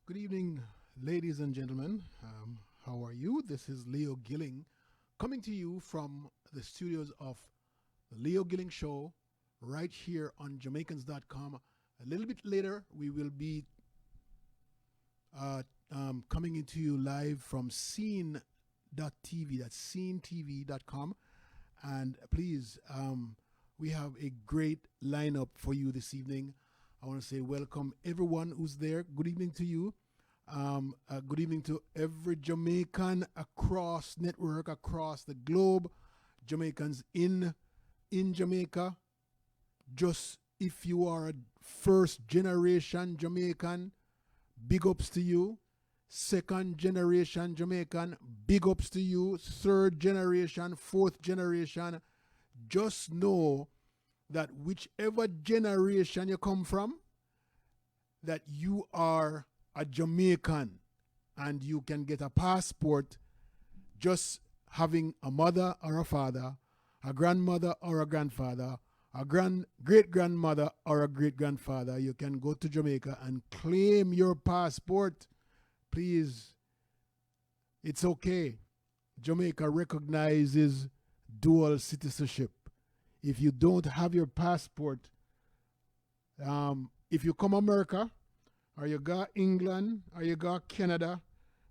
Good evening, ladies and gentlemen. How are you? This is Leo Gilling coming to you from the studios of the Leo Gilling Show right here on Jamaicans.com. A little bit later, we will be coming into you live from scene.tv. That's scenetv.com. And please, we have a great lineup for you this evening. I want to say welcome everyone who's there. Good evening to you. Good evening to every Jamaican across network, across the globe. Jamaicans in Jamaica. Just if you are a first generation Jamaican, big ups to you. Second generation Jamaican, big ups to you. Third generation, fourth generation. Just know that whichever generation you come from, that you are a Jamaican and you can get a passport just having a mother or a father, a grandmother or a grandfather, a great-grandmother or a great-grandfather. You can go to Jamaica and claim your passport. Please, it's okay. Jamaica recognizes dual citizenship. If you don't have your passport, if you come America, or you go England, or you go Canada,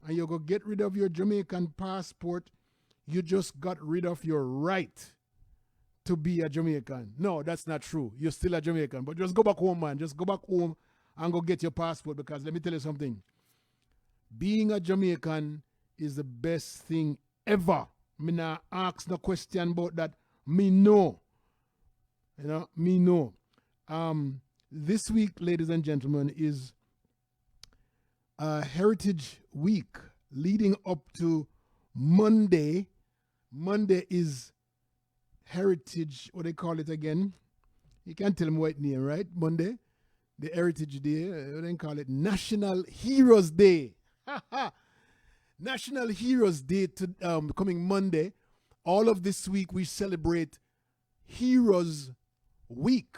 and you go get rid of your Jamaican passport, you just got rid of your right to be a Jamaican. No, that's not true. You're still a Jamaican. But just go back home, man. Just go back home and go get your passport, because let me tell you something. Being a Jamaican is the best thing ever. Me not ask no question about that. Me know. Me know. This week, ladies and gentlemen, is Heritage Week leading up to Monday. Monday is Heritage, what they call it again? You can't tell them what name, right? Monday, the Heritage Day. What they call it? National Heroes Day. National Heroes Day coming Monday. All of this week we celebrate Heroes Week.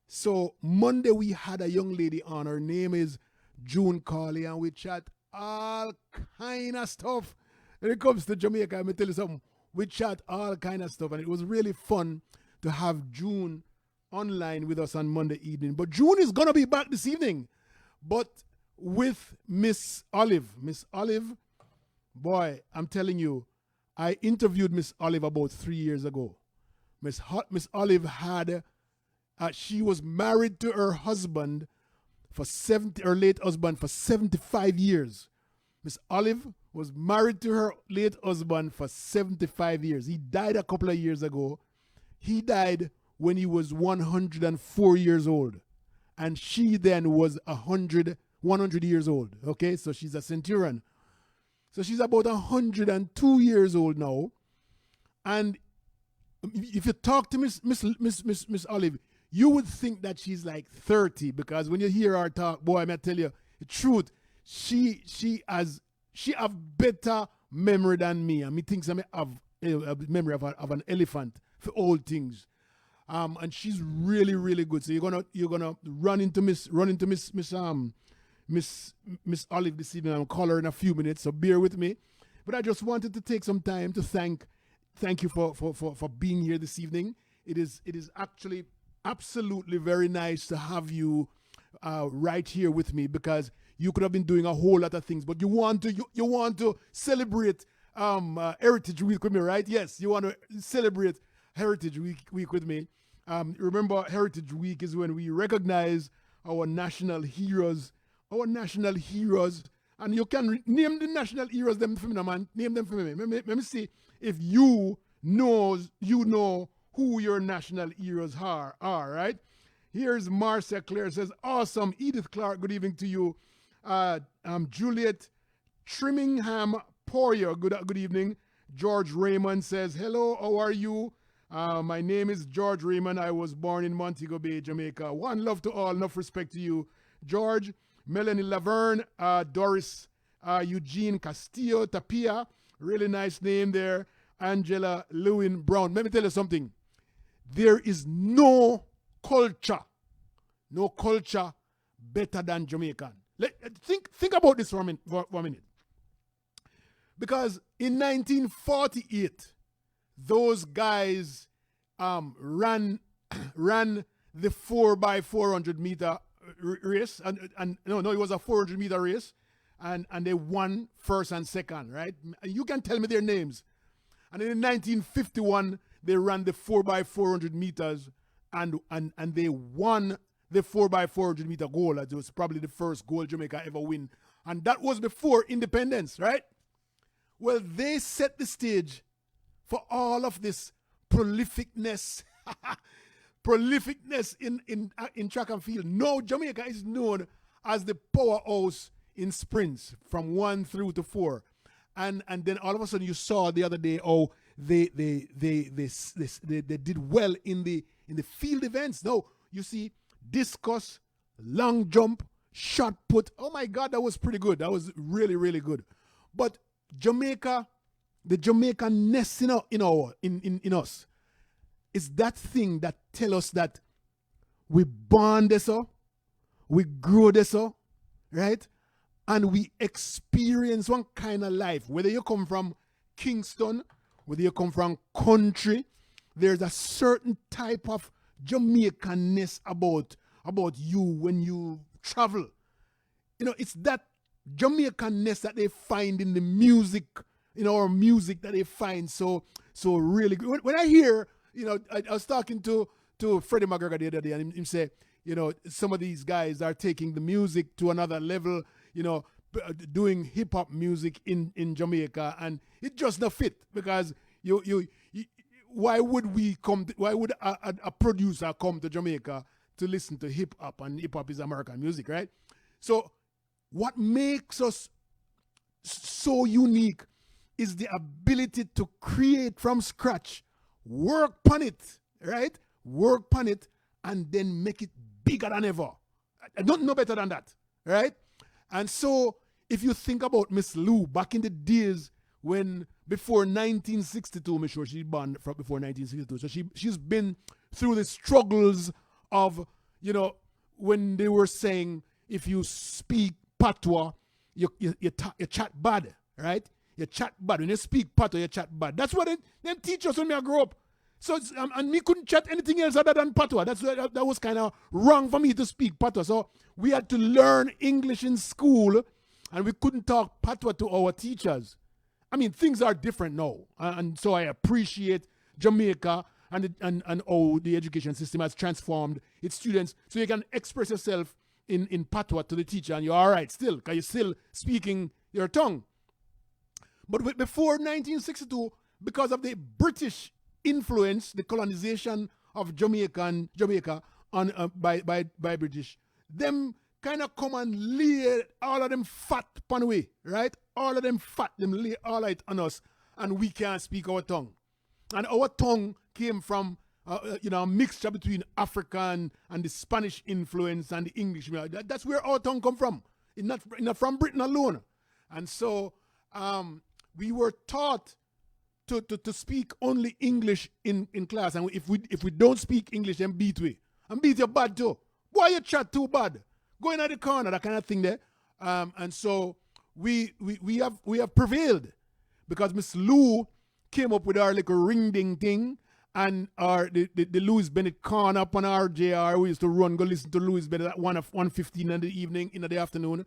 So Monday we had a young lady on. Her name is June Carley, and we chat all kind of stuff. When it comes to Jamaica, I'm going to tell you something. We chat all kind of stuff, and it was really fun to have June online with us on Monday evening. But June is going to be back this evening, but with Miss Olive. Miss Olive, boy, I'm telling you, I interviewed Miss Olive about 3 years ago. Miss Olive had, she was married to her husband for her late husband for 75 years. Miss Olive was married to her late husband for 75 years. He died a couple of years ago. He died when he was 104 years old. And she then was 100 years old. Okay, so she's a centurion. So she's about 102 years old now. And if you talk to Miss Olive, you would think that she's like 30, because when you hear her talk, boy, I may tell you the truth, she have better memory than me. And me thinks I may have a memory of an elephant for old things. And she's really, really good. So you're gonna run into Miss Olive this evening and call her in a few minutes. So bear with me. But I just wanted to take some time to thank you for being here this evening. It is actually absolutely very nice to have you right here with me, because you could have been doing a whole lot of things, but you want to celebrate Heritage Week with me, right? Yes, you want to celebrate Heritage Week with me. Remember, Heritage Week is when we recognize our national heroes, and you can name the national heroes them for me, man. Name them for me. Let me see if you know who your national heroes are, right? Here's Marcia Claire says, awesome. Edith Clark, good evening to you. Juliet Trimmingham Poirier, good evening. George Raymond says, hello, how are you? My name is George Raymond. I was born in Montego Bay, Jamaica. One love to all, enough respect to you. George, Melanie Laverne, Doris, Eugene Castillo, Tapia, really nice name there. Angela Lewin Brown. Let me tell you something. There is no culture better than Jamaican. Think about this for a minute. Because in 1948, those guys ran the 4x400 meter race, and no, it was a 400 meter race, and they won first and second, right? You can tell me their names. And in 1951, they ran the 4x400 meters, and they won the 4x400 meter goal. It was probably the first goal Jamaica ever win, and that was before independence, right? Well, they set the stage for all of this prolificness, in track and field. Now Jamaica is known as the powerhouse in sprints from 1 through to 4, and then all of a sudden you saw the other day they did well in the field events. Now you see discus, long jump, shot put. Oh my God, that was pretty good. That was really, really good. But Jamaica, the Jamaican-ness in us, is that thing that tell us that we born this up, we grow this up, right? And we experience one kind of life. Whether you come from Kingston, whether you come from country, there's a certain type of Jamaican-ness about you when you travel. It's that Jamaican-ness that they find in the music, our music that they find so really good. When I hear, I was talking to Freddie McGregor the other day, and him say, some of these guys are taking the music to another level, doing hip hop music in Jamaica, and it just not fit because why would a producer come to Jamaica to listen to hip hop, and hip hop is American music, right? So what makes us so unique is the ability to create from scratch, work on it, right? Work on it, and then make it bigger than ever. I don't know better than that, right? And so if you think about Miss Lou back in the days when before 1962, I'm sure she's born before 1962, so she's been through the struggles of, when they were saying if you speak patois, you chat bad, right? You chat bad. When you speak patois, you chat bad. That's what them teach us when I grew up. So and me couldn't chat anything else other than patois. That was kind of wrong for me to speak patois. So we had to learn English in school, and we couldn't talk patois to our teachers. I mean, things are different now, and so I appreciate Jamaica and how the education system has transformed its students, so you can express yourself in patois to the teacher, and you're all right still, because you're still speaking your tongue. But before 1962, because of the British influence, the colonization of Jamaica on by British, them kind of come and lay all of them fat upon way, right? All of them fat, them lay all right on us, and we can't speak our tongue. And our tongue came from a mixture between African and the Spanish influence and the English. That's where our tongue come from. It's not from Britain alone. And so we were taught to speak only English in class. And if we don't speak English, then beat we. And beat you bad too. Why you chat too bad? Go in at the corner, that kind of thing there. And so we have prevailed because Miss Lou came up with our little ring ding thing, and the Louis Bennett corner up on RJR. We used to go listen to Louis Bennett at 1:15 in the evening, in the afternoon.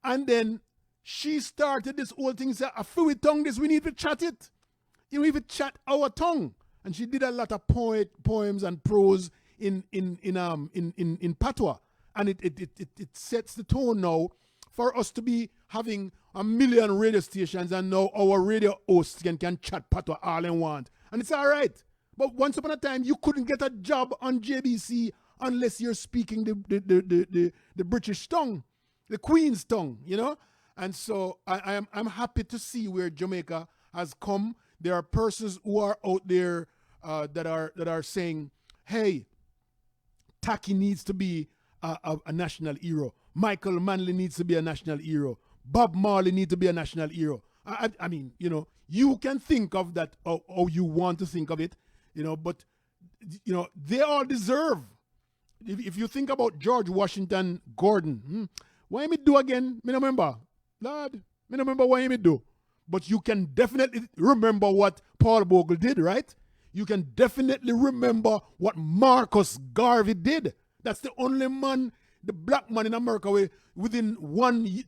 And then she started this whole thing, said, a fluid tongue this, we need to chat it. We need to chat our tongue. And she did a lot of poems and prose in patois. And it sets the tone now for us to be having 1 million radio stations, and now our radio hosts can chat patois all they want. And it's all right. But once upon a time, you couldn't get a job on JBC unless you're speaking the British tongue, the Queen's tongue, And so I'm happy to see where Jamaica has come. There are persons who are out there that are saying, hey, Taki needs to be a national hero. Michael Manley needs to be a national hero. Bob Marley needs to be a national hero. I mean, you can think of that how you want to think of it, but, they all deserve. If you think about George Washington Gordon, What me do again? Me no remember. Lord, me no remember what me do. But you can definitely remember what Paul Bogle did, right? You can definitely remember what Marcus Garvey did. That's the only man, the black man in America, where within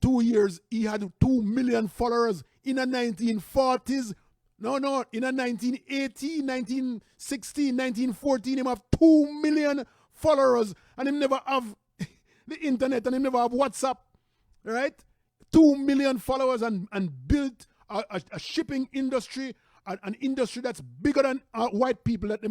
2 years, he had 2 million followers. In the 1940s, in the 1918, 1916, 1914, him have 2 million followers, and him never have the internet, and him never have WhatsApp, right? 2 million followers and built a shipping industry, an industry that's bigger than white people, that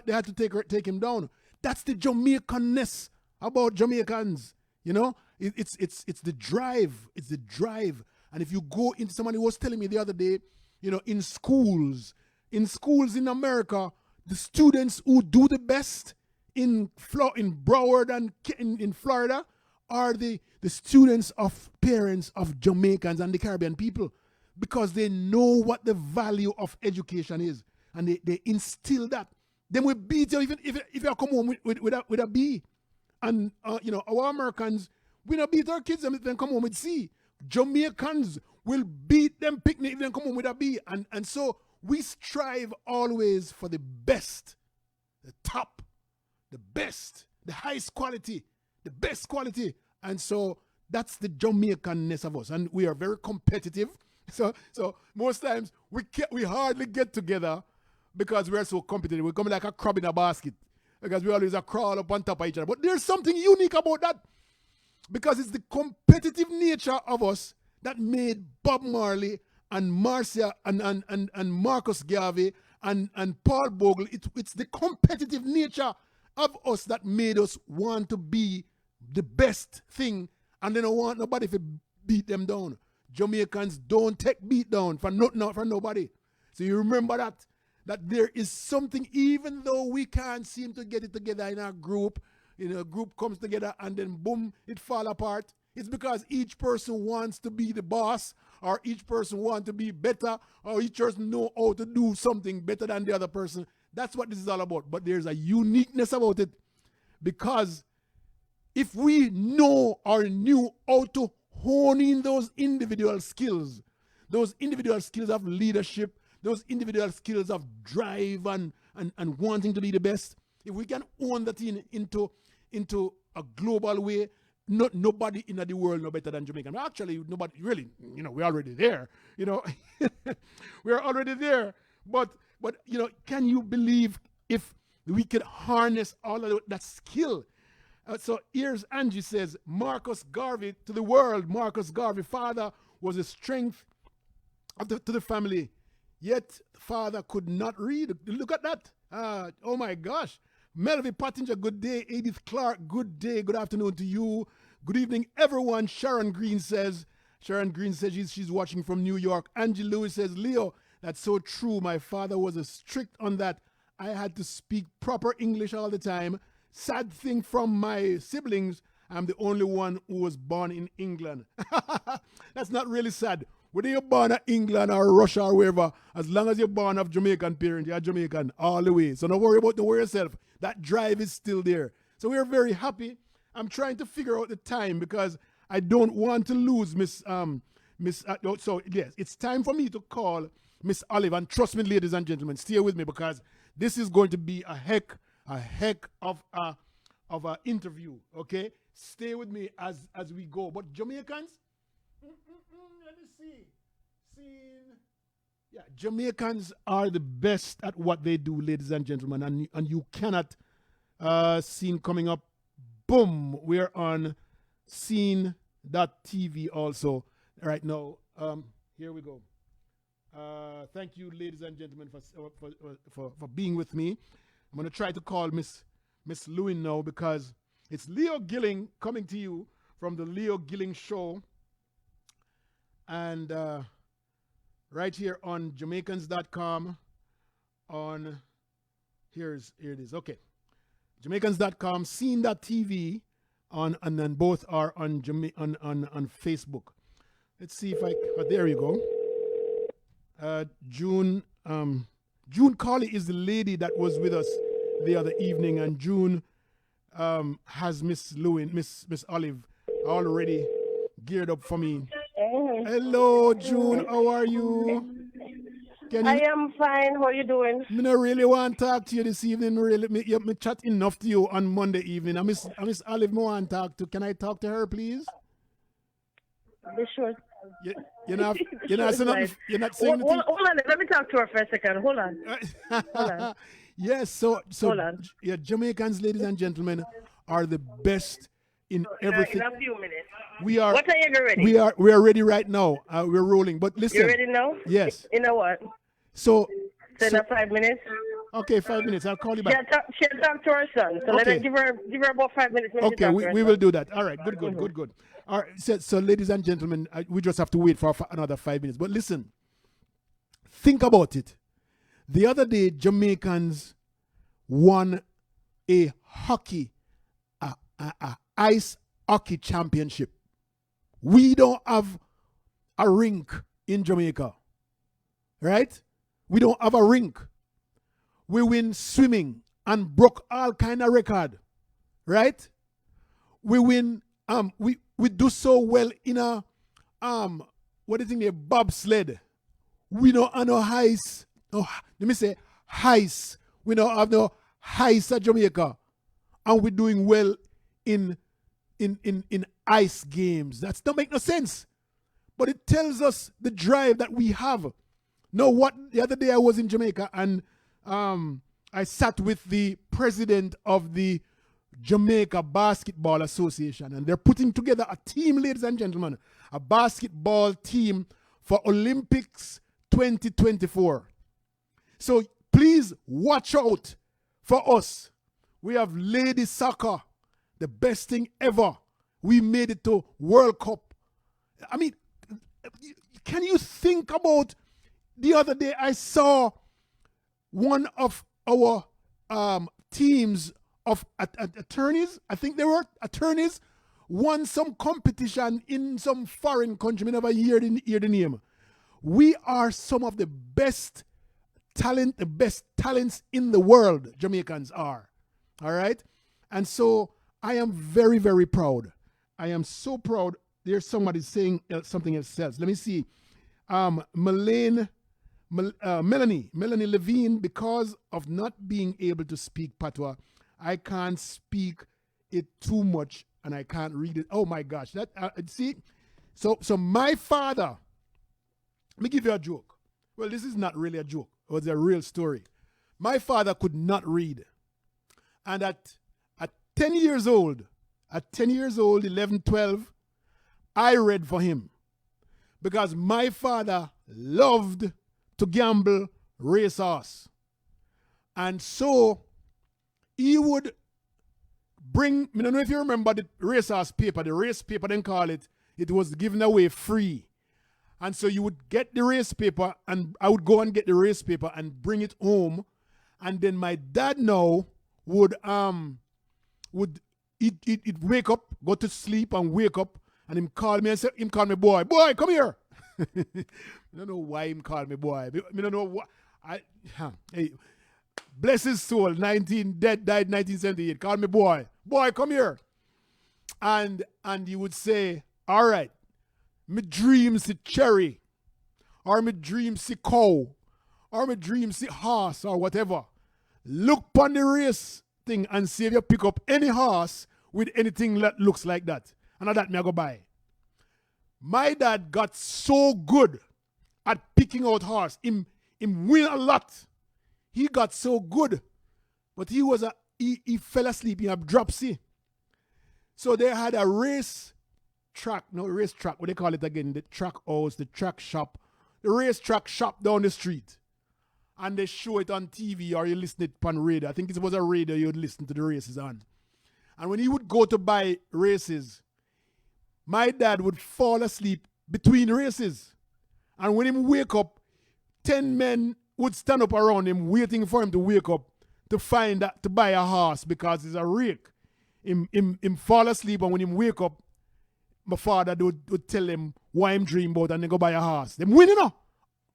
they had to take him down. That's the Jamaicanness about Jamaicans, you know? It's the drive. It's the drive. And if you go into, somebody was telling me the other day, you know, in schools in America, the students who do the best in Broward and in Florida are the students of parents of Jamaicans and the Caribbean people, because they know what the value of education is, and they instill that. Then we beat you even if you come home with a B. And you know, our Americans, we don't beat our kids and then come home with C. Jamaicans will beat them picnic if they come home with a B. And so we strive always for the best, the top, the best, the highest quality, the best quality. And so that's the Jamaicanness of us. And we are very competitive. So most times we hardly get together because we're so competitive. We come like a crab in a basket, because we always crawl up on top of each other. But there's something unique about that, because it's the competitive nature of us that made Bob Marley and Marcia and Marcus Garvey and Paul Bogle. It's the competitive nature of us that made us want to be the best thing, and they don't want nobody to beat them down. Jamaicans don't take beat down for nobody. So you remember that there is something, even though we can't seem to get it together in our group, a group comes together and then boom, it fall apart. It's because each person wants to be the boss, or each person wants to be better, or each person know how to do something better than the other person. That's what this is all about. But there's a uniqueness about it, because if we know or knew how to hone in those individual skills of leadership, those individual skills of drive and wanting to be the best, if we can own that into a global way, nobody in the world no better than Jamaica. Actually, nobody really, we're already there, we're already there. But can you believe if we could harness all of that skill? So here's Angie says, Marcus Garvey to the world. Marcus Garvey, father, was a strength to the family, yet father could not read. Look at that. Oh my gosh. Melvie Pottinger, good day. Edith Clark, good day. Good afternoon to you. Good evening, everyone. Sharon Green says she's watching from New York. Angie Lewis says, Leo, that's so true. My father was strict on that. I had to speak proper English all the time. Sad thing from my siblings, I'm the only one who was born in England. That's not really sad. Whether you're born in England or Russia or wherever, as long as you're born of Jamaican parents, you're Jamaican all the way. So don't worry yourself. That drive is still there. So we're very happy. I'm trying to figure out the time because I don't want to lose so yes, it's time for me to call Miss Olive. And trust me, ladies and gentlemen, stay with me, because this is going to be a heck of an interview. Okay, stay with me as we go. But Jamaicans, let me see. Yeah, Jamaicans are the best at what they do, ladies and gentlemen, and you cannot scene coming up. Boom, we're on scene.tv also right now. Here we go. Thank you, ladies and gentlemen, for being with me. I'm going to try to call Miss Lewin now, because it's Leo Gilling coming to you from the Leo Gilling Show. And right here on Jamaicans.com, here it is. Okay. Jamaicans.com, scene.tv, and then both are on Facebook. Let's see if there you go. June Colley is the lady that was with us the other evening, and June has Miss Lewin, Miss Olive already geared up for me. Hello, June. How are you? I am fine. How are you doing? Me not really want to talk to you this evening. Really, me chat enough to you on Monday evening. I miss Olive. Me want to talk to. Can I talk to her, please? Be sure. You're not saying hold on. Let me talk to her for a second. Hold on. Hold on. Yes. So hold on. Yeah, Jamaicans, ladies and gentlemen, are the best in everything. In a few minutes. We are. What are you ready? We are ready right now. We're rolling. But listen. You ready now? Yes. You know what? So in 5 minutes. Okay, 5 minutes. I'll call you back. She'll talk to her son. So let her give her about 5 minutes. Okay, we will do that. All right, good. All right, so ladies and gentlemen, we just have to wait for another 5 minutes. But listen, think about it. The other day, Jamaicans won a ice hockey championship. We don't have a rink in Jamaica, right? We don't have a rink. We win swimming and broke all kind of record, right? We win. We do so well in a what is it? A bobsled. We don't have no ice. No, let me say ice. We don't have no ice at Jamaica, and we're doing well in ice games. That's don't make no sense. But it tells us the drive that we have. No, what the other day I was in Jamaica and I sat with the president of the Jamaica Basketball Association, and they're putting together a team, ladies and gentlemen, a basketball team for Olympics 2024. So please watch out for us. We have lady soccer, the best thing ever. We made it to World Cup. I mean, can you think about the other day I saw one of our teams of attorneys, I think they were attorneys, won some competition in some foreign country. We never hear the name. We are some of the best talents in the world, Jamaicans are. All right? And so I am very, very proud. I am so proud. There's somebody saying something else. Let me see. Melanie Levine, because of not being able to speak Patois, I can't speak it too much and I can't read it. Oh my gosh. That see? So my father, let me give you a joke. Well, this is not really a joke. It was a real story. My father could not read. And at 10 years old, 11, 12, I read for him. Because my father loved to gamble racehorse. And so he would bring, I don't know if you remember the racehorse paper, the race paper, then call it, it was given away free. And so you would get the race paper, and I would go and get the race paper and bring it home. And then my dad now would he'd wake up, go to sleep and wake up, and him call me and say, boy, come here. I don't know why him called me boy. I don't know what. Hey, bless his soul. Died 1978. Call me boy. Boy, come here. And he would say, all right, me dream see cherry, or me dream see cow, or me dream see horse, or whatever. Look on the race thing and see if you pick up any horse with anything that looks like that. And that me I go buy. My dad got so good at picking out horse. Him win a lot. He got so good. But he fell asleep in a dropsy. So they had a race track, what they call it again, the track house, the track shop, the race track shop down the street. And they show it on TV or you listen it on radio. I think it was a radio you would listen to the races on. And when he would go to buy races, my dad would fall asleep between races. And when he wake up, 10 men would stand up around him waiting for him to wake up to buy a horse because it's a rake. Him fall asleep, and when him wake up, my father would tell him why him dream about and they go buy a horse. Them win, you know.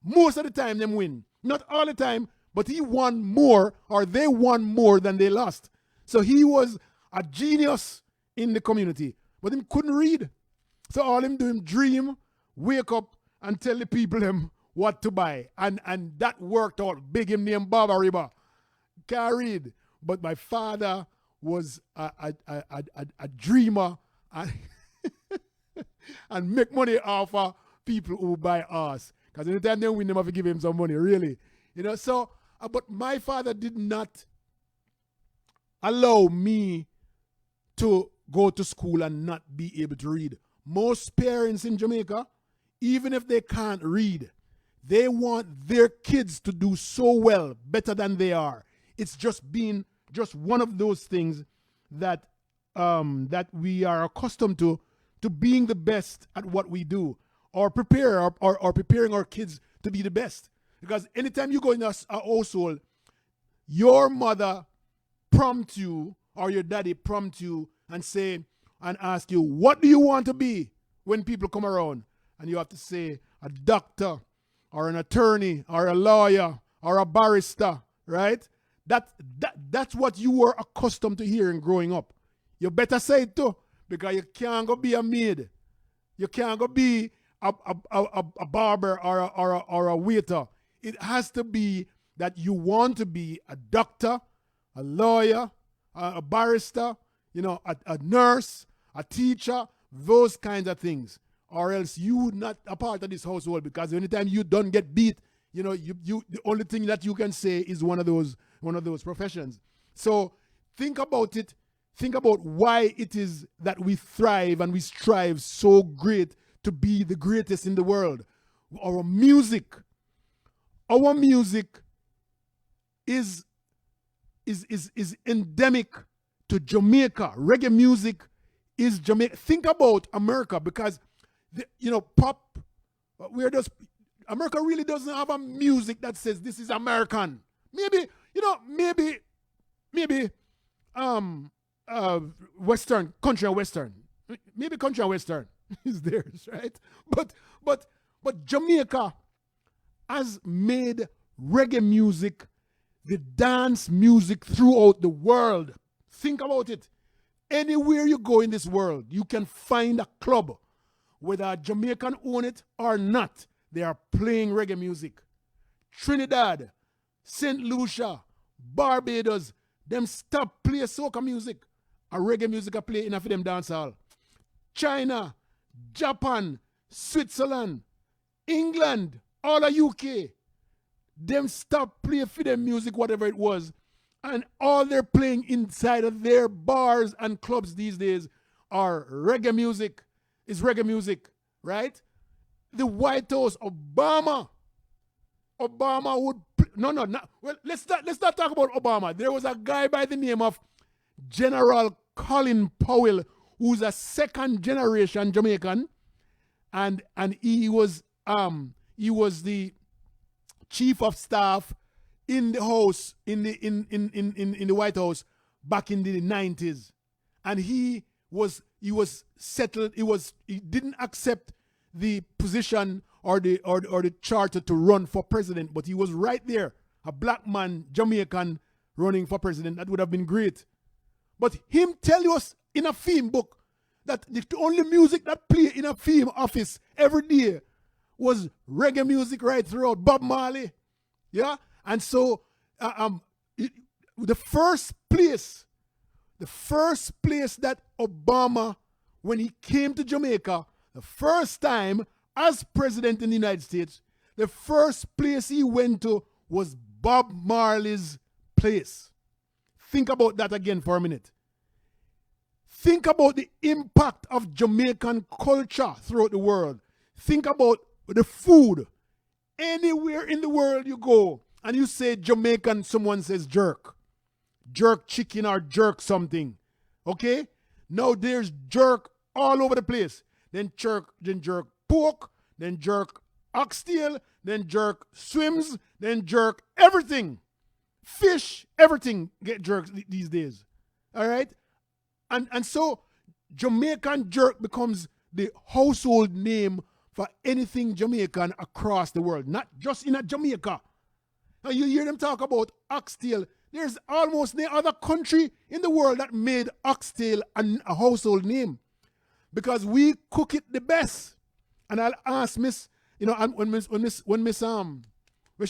Most of the time them win. Not all the time, but he won more, or they won more than they lost. So he was a genius in the community, but him couldn't read. So all him do him dream, wake up, and tell the people him what to buy. And that worked out. Big him named Baba Riba. Carried. But my father was a dreamer and, and make money off of people who buy us. Because anytime they win, them have to give him some money, really. So, but my father did not allow me to go to school and not be able to read. Most parents in Jamaica, even if they can't read, they want their kids to do so well, better than they are. It's just been just one of those things that that we are accustomed to being the best at what we do, or preparing our kids to be the best. Because anytime you go in a household, your mother prompt you or your daddy prompt you and say and ask you, what do you want to be when people come around? And you have to say a doctor or an attorney or a lawyer or a barrister, right? That's what you were accustomed to hearing growing up. You better say it too, because you can't go be a maid. You can't go be a barber or a waiter. It has to be that you want to be a doctor, a lawyer, a barrister, a nurse, a teacher, those kinds of things. Or else you not a part of this household, because anytime you don't get beat, you the only thing that you can say is one of those professions. So think about it. Think about why it is that we thrive and we strive so great to be the greatest in the world. Our music is endemic to Jamaica. Reggae music is Jamaica. Think about America, because pop, America really doesn't have a music that says this is American. Maybe Western, country and Western. Maybe country and Western is theirs, right? But Jamaica has made reggae music the dance music throughout the world. Think about it. Anywhere you go in this world, you can find a club, whether a Jamaican own it or not, they are playing reggae music. Trinidad, St. Lucia, Barbados, them stop play soca music. A reggae music a play in a for them dance hall. China, Japan, Switzerland, England, all of UK, them stop play for them music, whatever it was. And all they're playing inside of their bars and clubs these days are reggae music. It's reggae music, right? The White House, Obama would well, let's not talk about Obama. There was a guy by the name of General Colin Powell, who's a second generation Jamaican, and he was the chief of staff in the house in the White House back in the 90s, and he was settled. He didn't accept the position or the charter to run for president, but he was right there, a black man, Jamaican, running for president. That would have been great. But him tell us in a film book that the only music that play in a film office every day was reggae music right throughout. Bob Marley, yeah. And so the first place that Obama, when he came to Jamaica, the first time as president in the United States, the first place he went to was Bob Marley's place. Think about that again for a minute. Think about the impact of Jamaican culture throughout the world. Think about the food. Anywhere in the world you go and you say Jamaican, someone says jerk. Jerk chicken or jerk something. Okay? Now there's jerk all over the place. Then jerk pork, then jerk oxtail, then jerk swims, then jerk everything. Fish, everything get jerks these days. All right? And so Jamaican jerk becomes the household name for anything Jamaican across the world, not just in Jamaica. Now you hear them talk about oxtail. There's almost no other country in the world that made oxtail a household name. because we cook it the best. And I'll ask Miss, and when what's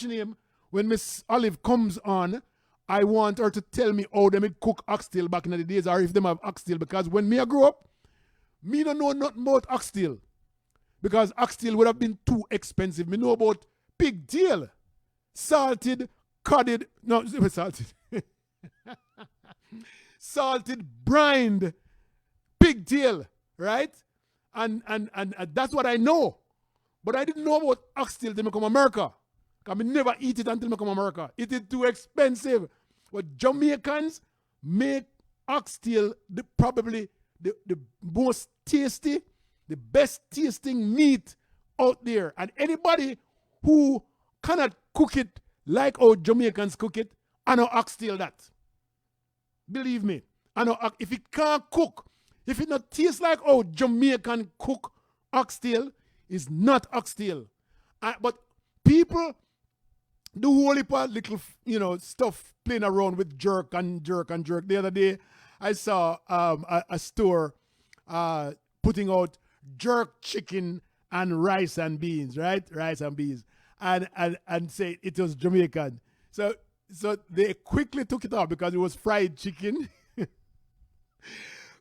your name? When Miss Olive comes on, I want her to tell me how them cook oxtail back in the days, or if them have oxtail. Because when me I grew up, me don't know nothing about oxtail. Because oxtail would have been too expensive. Me know about pigtail. Salted, curded, no, salted. Salted, brined pigtail, right? And that's what I know. But I didn't know about oxtail till I come to America. Because I never eat it until I come to America. It is too expensive. But Jamaicans make oxtail probably the most tasty, the best tasting meat out there. And anybody who cannot cook it like how Jamaicans cook it, I know oxtail that. Believe me. I know if it can't cook, if it not tastes like how Jamaican cook oxtail, it's not oxtail. But people do whole heap of little, stuff playing around with jerk and jerk and jerk. The other day, I saw a store putting out jerk chicken and rice and beans, right? Rice and beans. And say it was Jamaican. So they quickly took it off because it was fried chicken.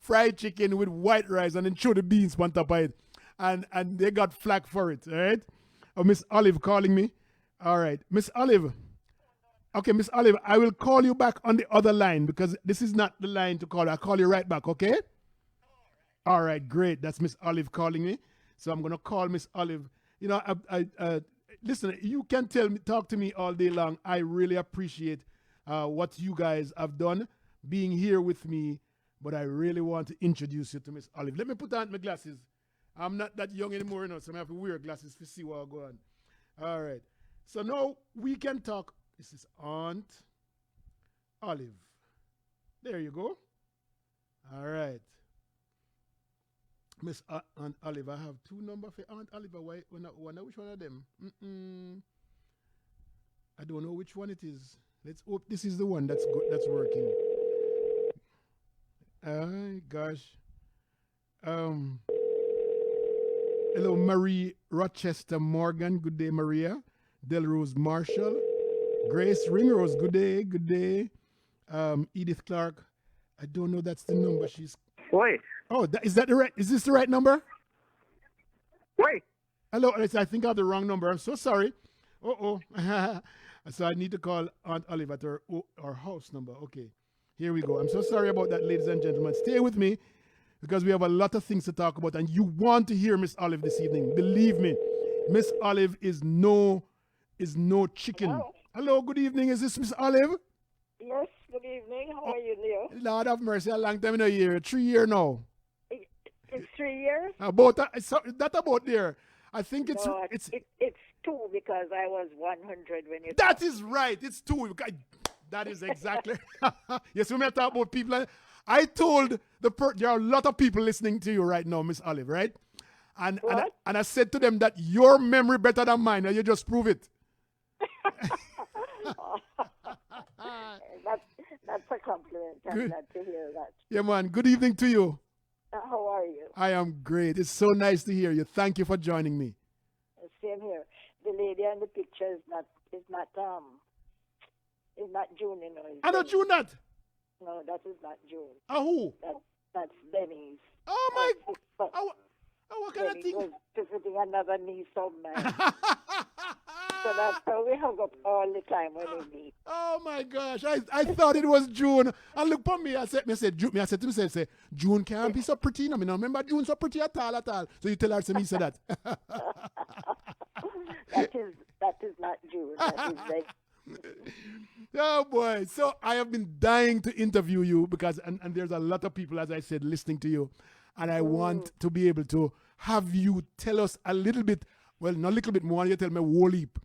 Fried chicken with white rice and then threw the beans on top of it. And they got flack for it, all right? Oh, Miss Olive calling me. All right. Miss Olive. Okay, Miss Olive, I will call you back on the other line because this is not the line to call. I'll call you right back, okay? All right, great. That's Miss Olive calling me. So I'm going to call Miss Olive. Listen, you can talk to me all day long. I really appreciate what you guys have done, being here with me, but I really want to introduce you to Miss Olive. Let me put on my glasses. I'm not that young anymore, so I have to wear glasses to see what's going on. All right. So now we can talk. This is Aunt Olive. There you go. All right. Miss Aunt Olive, I have two numbers for Aunt Olive. I wonder which one of them. I don't know which one it is. Let's hope this is the one that's good, that's working. Gosh. Hello, Marie Rochester Morgan. Good day, Maria. Delrose Marshall. Grace Ringrose. Good day. Good day. Edith Clark. I don't know. That's the number. She's. Wait. Oh, is that the right? Is this the right number? Wait. Hello. I think I have the wrong number. I'm so sorry. So I need to call Aunt Olive at her house number. Okay. Here we go. I'm so sorry about that, ladies and gentlemen. Stay with me because we have a lot of things to talk about, and you want to hear Miss Olive this evening. Believe me, Miss Olive is no chicken. Hello, good evening. Is this Miss Olive? Yes, good evening. How are you, Leo? Lord have mercy, a long time in a year. 3 years now. It's 3 years? About that about there. I think it's no, it's 2 because I was 100 when you. That is right. It's 2. That is exactly. Yes, we may talk about people. I told there are a lot of people listening to you right now, Miss Olive, right? And I said to them that your memory better than mine, and you just prove it. That's a compliment. I'm glad to hear that. Yeah, man. Good evening to you. How are you? I am great. It's so nice to hear you. Thank you for joining me. Same here. The lady in the picture is not June, you know. I know June that. No, that is not June. Who? That's Denise. Oh my! What kind of thing? Was visiting another niece of mine. So that's how we hug up all the time when we meet. Oh my gosh! I thought it was June. And look for me. I said to myself, June can't be so pretty. No, remember June so pretty at all. So you tell her to me say that. that is not June. That is like. Oh boy. So I have been dying to interview you because and there's a lot of people, as I said, listening to you. And I want to be able to have you tell us a little bit, well, not a little bit more, you tell me a whole heap.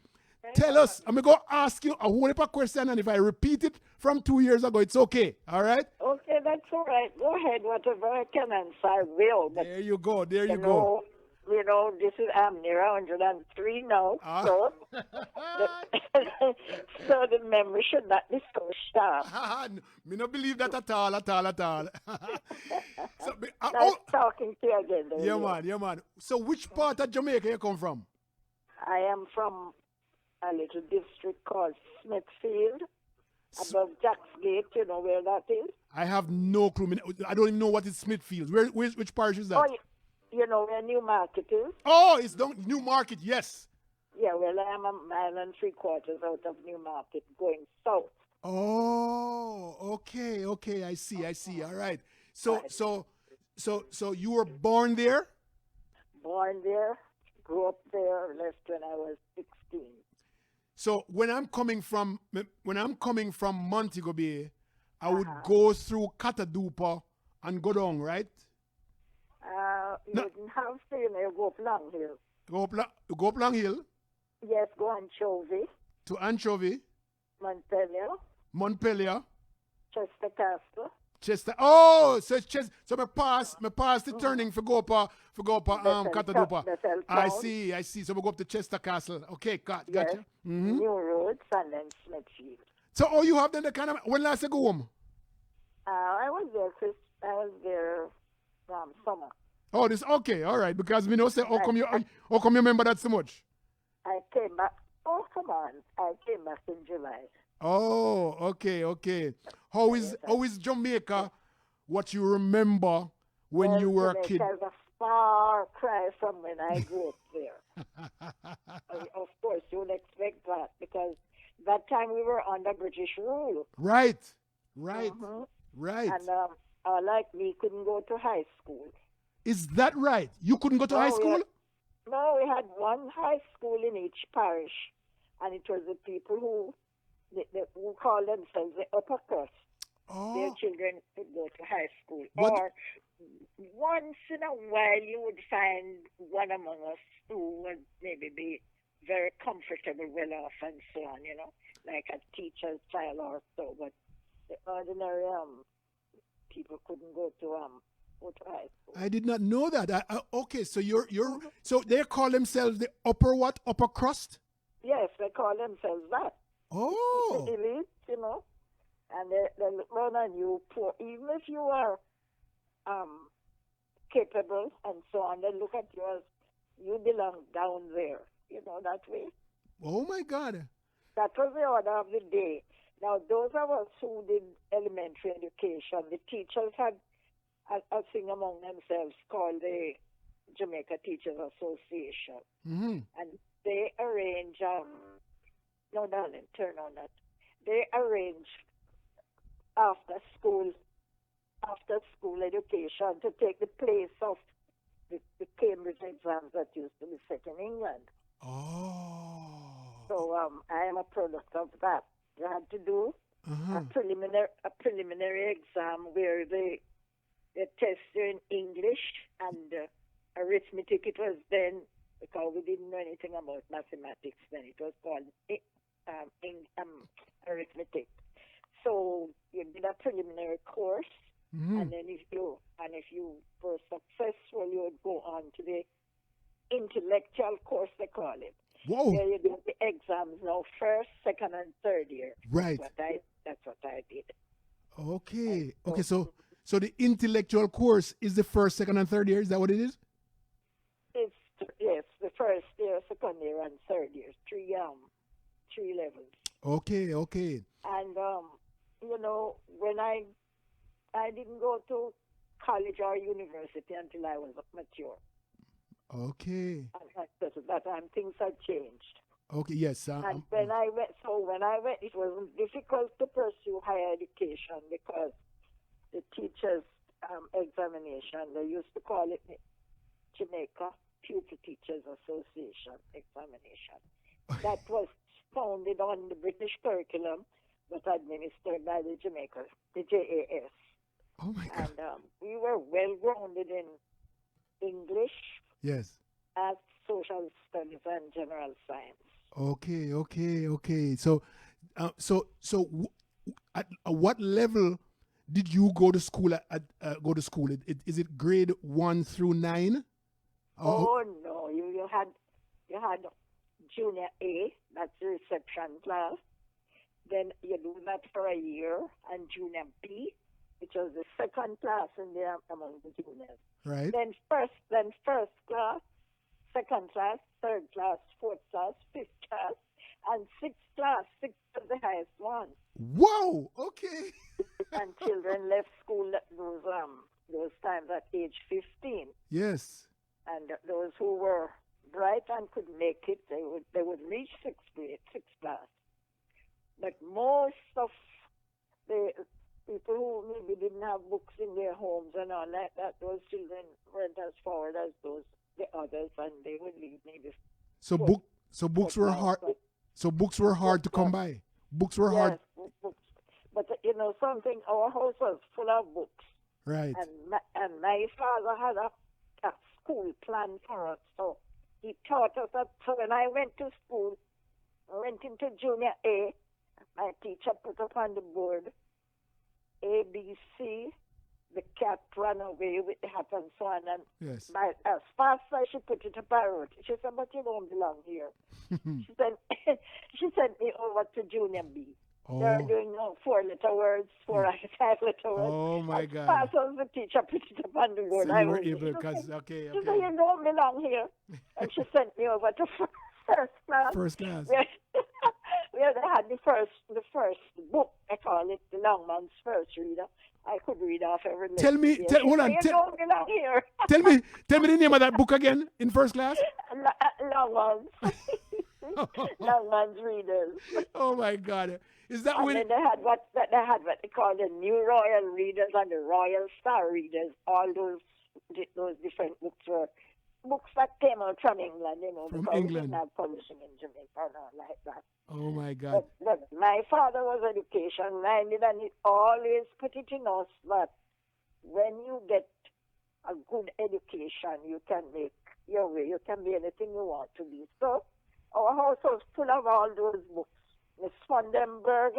Tell us, I'm going to ask you a whole heap of question, and if I repeat it from 2 years ago, it's okay, all right? Okay, that's all right. Go ahead, whatever I can answer, I will. But there you go. We you know, I'm near 103 now, so so the memory should not be so sharp. Me not believe that at all. So, Nice talking to you again. yeah, man. So which part of Jamaica you come from? I am from a little district called Smithfield, above Jack's Gate. You know where that is? I have no clue. I don't even know what is Smithfield. Which parish is that? Oh, you know where Newmarket is? Oh, it's down Newmarket, yes. Yeah, well, I am a mile and 3/4 out of Newmarket, going south. Oh, okay. I see. All right. So you were born there? Born there, grew up there, left when I was 16. So when I'm coming from Montego Bay, I would go through Catadupa and go down, right? You didn't have to, you know, you go up Long Hill. Go up Long Hill? Yes, go Anchovy. To Anchovy? Montpelier? Chester Castle. Chester. Oh, so it's Chester. So me pass the turning for go up Catadupa. I see. So we go up to Chester Castle. Okay, gotcha. Yes. New Roads and then Smithfield. So you have then the kind of when last you go home? I was there summer. Oh, this okay, all right. Because we know say how come you remember that so much? I came back. Oh, come on! I came back in July. Oh, okay. How is Jamaica? What you remember when you were a kid? Jamaica is a far cry from when I grew up there. Of course, you would expect that because that time we were under British rule. Right. And like me, couldn't go to high school. Is that right? You couldn't go to high school? No, we had one high school in each parish, and it was the people who call themselves the upper crust. Oh. Their children could go to high school. What? Or once in a while you would find one among us who would maybe be very comfortable, well off and so on, you know, like a teacher's child or so. But the ordinary people couldn't go to high school. I did not know that. Okay, so so they call themselves the upper crust? Yes, they call themselves that. Oh. The elite, you know. And they look down on you poor. Even if you are capable and so on, they look at you as you belong down there, you know, that way. Oh, my God. That was the order of the day. Now, those of us who did elementary education, the teachers had a thing among themselves called the Jamaica Teachers Association. Mm-hmm. And they arrange, no, darling, turn on that. They arrange after school education to take the place of the Cambridge exams that used to be set in England. Oh. So I am a product of that. You had to do a preliminary exam where they test you in English and arithmetic. It was then, because we didn't know anything about mathematics then, it was called arithmetic. So you did a preliminary course, and then if you were successful, you would go on to the intellectual course, they call it. Whoa. Where you do the exams now, first, second, and third year. Right. That's what I did. Okay. Okay. So the intellectual course is the first, second, and third year. Is that what it is? Yes, the first year, second year, and third year. Three levels. Okay. And you know, when I didn't go to college or university until I was mature. Okay. And that time things had changed. Okay. Yes. And when I went, it was difficult to pursue higher education because the teachers' examination, they used to call it the Jamaica Pupil Teachers Association examination. That was founded on the British curriculum, but administered by the JAS. Oh my God. And we were well grounded in English, yes, as social studies, and general science. Okay. So, at what level did you go to school? Is it grade 1 through 9? Oh no, you had junior A, that's the reception class. Then you do that for a year, and junior B, which was the second class in there among the juniors. Right. Then first class, second class, third class, fourth class, fifth class, and sixth class. Sixth was the highest one. Wow. Okay. And children left school at those times at age 15. Yes. And those who were bright and could make it, they would reach sixth class. But most of the people who maybe didn't have books in their homes and all like that, those children weren't as forward as the others, and they would leave maybe. So books were hard. So books were hard to come by. Books were hard. Yes, books. But something, our house was full of books. Right. And my father had a school plan for us, so he taught us that. So when I went to school, I went into junior A. My teacher put up on the board A, B, C. The cat ran away with the hat and so on. And Yes. as fast as she put it up, I wrote. She said, "But you don't belong here." she sent me over to junior B. Oh. They're doing 4-letter words, 5-letter words. Oh my as God. fast as the teacher put it up on the board, So I you were wrote it. able, because She said, "You don't belong here." And she sent me over to first class. First class. Where they had the first book, I call it, the Longman's First Reader. I could read off every letter. Hold on. You don't belong here. Tell me the name of that book again in first class. Longman's. Longman's Readers. Oh my God. Is that And when? then they had what they call the New Royal Readers and the Royal Star Readers. All those different books were books that came out from England, From because England. we didn't have publishing in Jamaica or not like that. Oh my God. But my father was education minded, and he always put it in us that when you get a good education, you can make your way. You can be anything you want to be. So our house was full of all those books. Miss Vandenberg.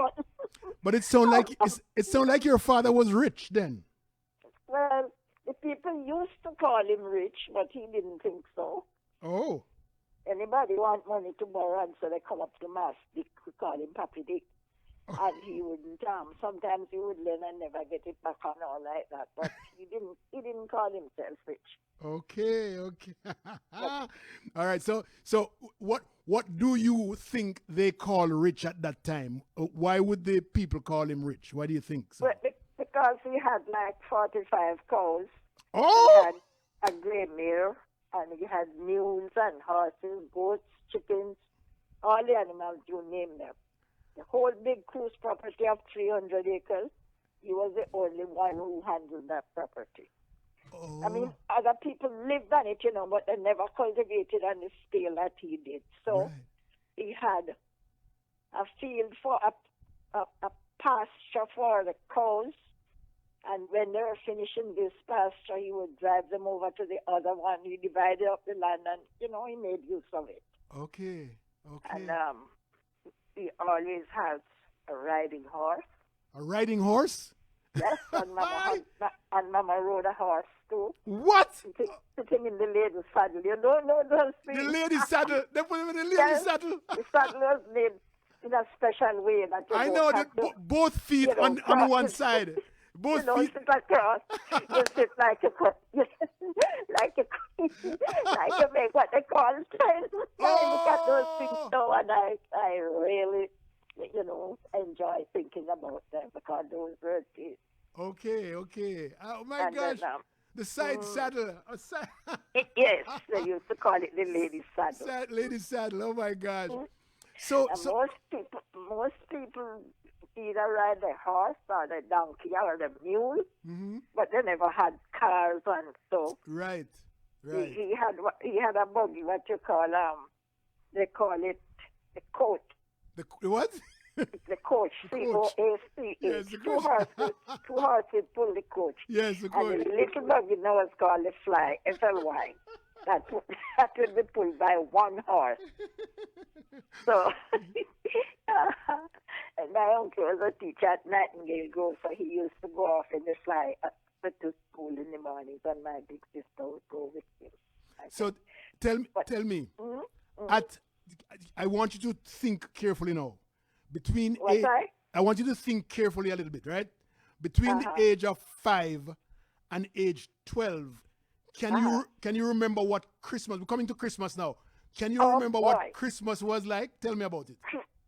But it sound like your father was rich then. Well, the people used to call him rich, but he didn't think so. Oh. Anybody want money to borrow, and so they come up to Mass Dick, we call him Papi Dick. And he wouldn't, sometimes he would lend and never get it back and all like that. But he didn't call himself rich. Okay. All right. So what do you think they call rich at that time? Why would the people call him rich? Why do you think so? Well, because he had like 45 cows. Oh! He had a grey mare, and he had mules and horses, goats, chickens, all the animals, you name them. The whole big cruise property of 300 acres, he was the only one who handled that property. Oh. I mean, other people lived on it, but they never cultivated on the scale that he did. So Right. he had a field for a pasture for the cows. And when they were finishing this pasture, he would drive them over to the other one. He divided up the land, and, he made use of it. Okay. And he always has a riding horse. A riding horse? Yes, and Mama rode a horse too. What? Sitting in the lady's saddle. You don't know those things. The lady's saddle. They put him in the lady's Yes. saddle. The saddle was made in a special way that you I don't know have that to, both feet on one side. Both feet. sit across. You sit like a like you make what they call time. I look at those things now, and I really enjoy thinking about them, because those were things. Okay. Oh my gosh. The side saddle. Yes, they used to call it the lady's saddle. Lady's saddle. Oh my gosh. And So most people either ride the horse or the donkey or the mule, but they never had cars and so. Right. He had a buggy, what you call they call it the coach. The what? The coach, C-O-A-C-H. Yes, the Two coach. horses pull the coach. Yes, the And coach. the little buggy now is called the fly, F-L-Y. That will be pulled by one horse. So, and my uncle was a teacher at Nightingale Grove, so he used to go off in the fly to school in the mornings, and my big sister would go with him. So tell me. At I want you to think carefully now. Between I want you to think carefully a little bit, right? Between the age of 5 and age 12, can you remember what Christmas? We're coming to Christmas now. Can you remember what Christmas was like? Tell me about it.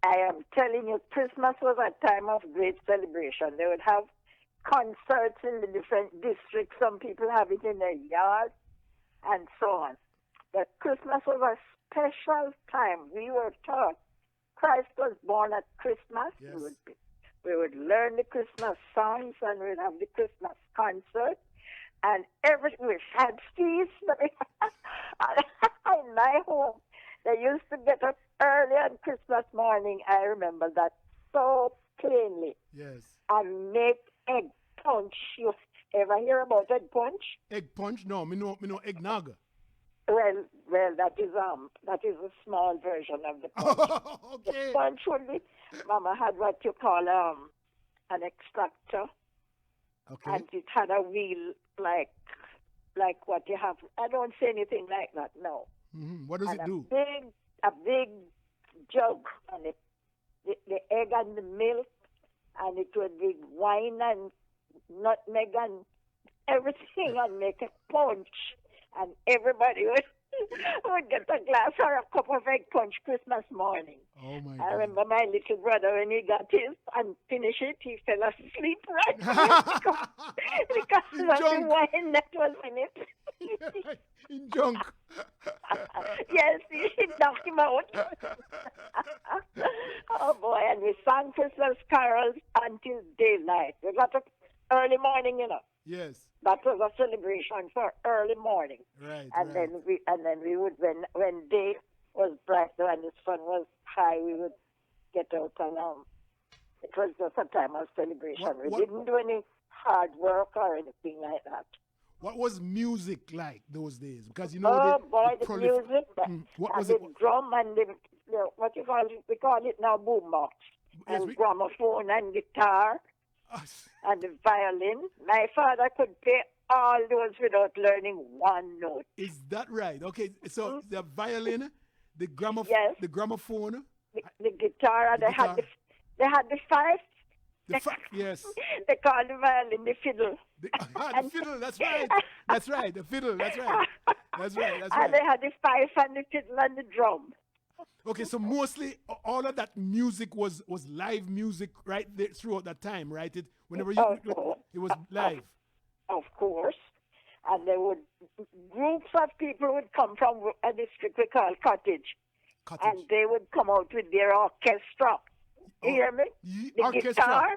I am telling you, Christmas was a time of great celebration. They would have concerts in the different districts. Some people have it in their yards and so on. But Christmas was a special time. We were taught Christ was born at Christmas. Yes. We would learn the Christmas songs and we'd have the Christmas concert. And we had feasts. In my home, they used to get up early on Christmas morning. I remember that so plainly. Yes. And make egg punch. You ever hear about egg punch? Egg punch? No, me know eggnog. Well, that is a small version of the punch. Okay. The punch would be, Mama had what you call an extractor. Okay. And it had a wheel like what you have. I don't say anything like that, no. Mm-hmm. What does it do? A big jug, and the egg and the milk, and it would be wine and nutmeg and everything, and make a punch. And everybody would get a glass or a cup of egg punch Christmas morning. Oh my God. I remember my little brother, when he got his and finished it, he fell asleep right away because of the wine that was in it. In junk. Yes, it knocked him out. Oh boy, and we sang Christmas carols until daylight. We got up early morning, you know. Yes. That was a celebration for early morning. Right. And then we would, when day was bright and the sun was high, we would get out and it was just a time of celebration. We didn't do any hard work or anything like that. What was music like those days? Because the music. What was the it? drum and what you call it? We call it now boombox. Yes, and gramophone and guitar. And the violin. My father could play all those without learning one note. Is that right? Okay, so the violin, the gramophone, yes. the gramophone, the guitar, and they had the fife. Yes. They call the violin the fiddle. The fiddle. That's right. That's right. The fiddle. That's right. That's right. And they had the fife and the fiddle and the drum. Okay, so mostly all of that music was live music right there throughout that time, right? It was live. Of course. And groups of people would come from a district we call Cottage. And they would come out with their orchestra. You hear me? The guitar,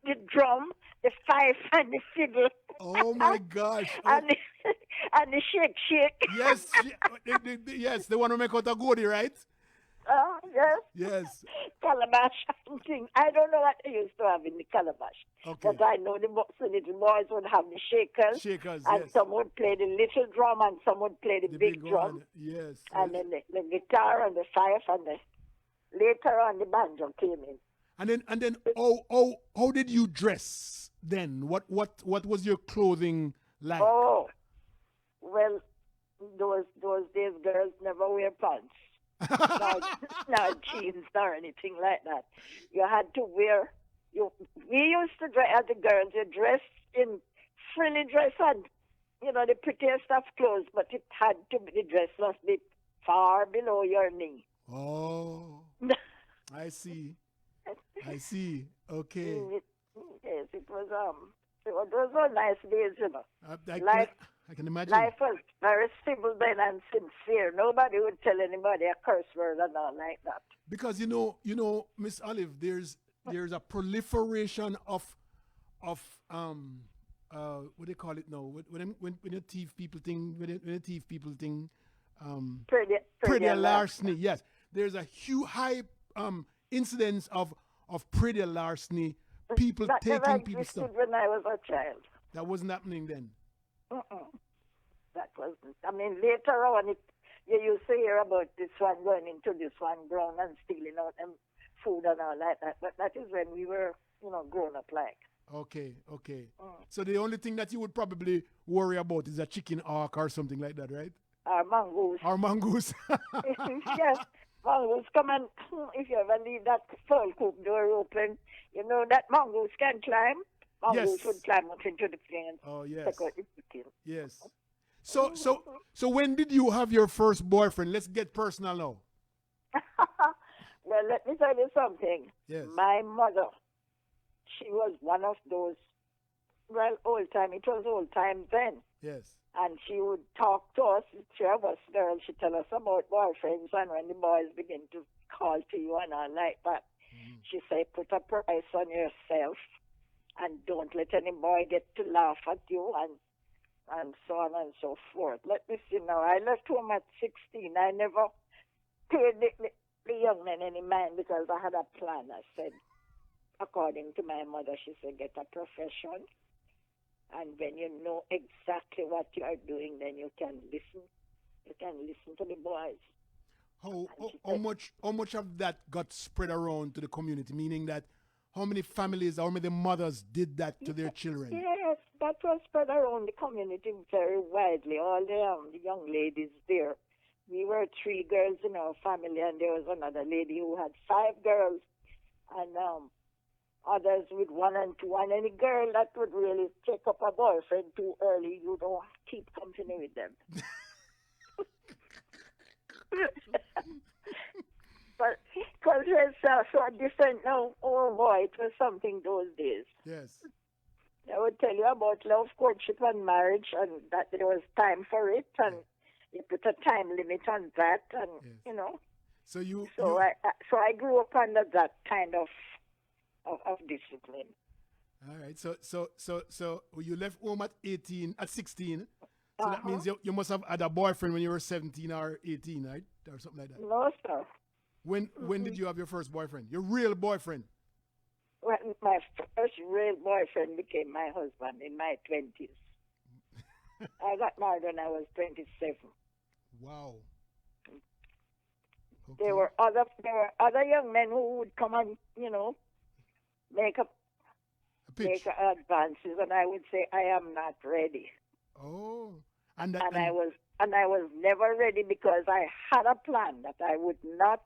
the drum, the fife, and the fiddle. Oh my gosh! And the shake. Yes, yes, they want to make out a goodie, right? Yes. Yes. Calabash and thing. I don't know what they used to have in the calabash. Okay. But I know the little boys would have the shakers. And yes. some would play the little drum and some would play the big drum. Yes. And then the guitar and the fife and later on the banjo came in. And then how did you dress then? What was your clothing like? Oh, well, those days girls never wear pants. Not jeans or anything like that. You had to wear. We used to dress as the girls. You dressed in frilly dress and the prettiest of clothes, but it had to be, the dress must be far below your knee. Oh, I see. Okay. Yes, it was those were nice days, I can imagine. Life was very civil then and sincere. Nobody would tell anybody a curse word and all like that. Because Miss Olive, there's a proliferation of what do they call it now? When you thief people thing, pretty larceny. Yes, there's a huge high incidence of pretty larceny. People that taking people's stuff. When I was a child. That wasn't happening then. That wasn't. I mean, later on, you used to hear about this one going into this one ground and stealing out them food and all like that. But that is when we were, grown up like. Okay. So the only thing that you would probably worry about is a chicken hawk or something like that, right? Or mongoose. Or mongoose. Yes, mongoose come and if you ever leave that full coop door open, you know that mongoose can climb. Mongoose Yes. would climb up into the plane. Oh, yes. Take out the chicken. Yes. So when did you have your first boyfriend? Let's get personal now. Well, let me tell you something. Yes. My mother, she was one of those, well, old time. It was old time then. Yes. And she would talk to us, the three of us girls. She'd tell us about boyfriends and when the boys begin to call to you and all like that. She said, put a price on yourself and don't let any boy get to laugh at you and so on and so forth. Let me see now. I left home at 16. I never paid the young men any mind because I had a plan. I said, according to my mother, she said, get a profession. And when you know exactly what you are doing, then you can listen. You can listen to the boys. How much of that got spread around to the community? Meaning that how many families, how many mothers did that to their children? Yes, that was spread around the community very widely. All the young ladies there. We were 3 girls in our family, and there was another lady who had 5 girls, and others with 1 and 2. And any girl that would really take up a boyfriend too early, you don't keep company with them. But because it's so different now, oh boy, it was something those days. Yes. I would tell you about love, courtship, and marriage, and that there was time for it, and you put a time limit on that, and you know. So I grew up under that kind of discipline. All right. So you left home at 16. So that means you must have had a boyfriend when you were 17 or 18, right? Or something like that. No, sir. When did you have your first boyfriend? Your real boyfriend? Well, my first real boyfriend became my husband in my 20s. I got married when I was 27. Wow. Okay. There were other young men who would come and, you know, make advances, and I would say I am not ready. Oh, I was never ready because I had a plan that I would not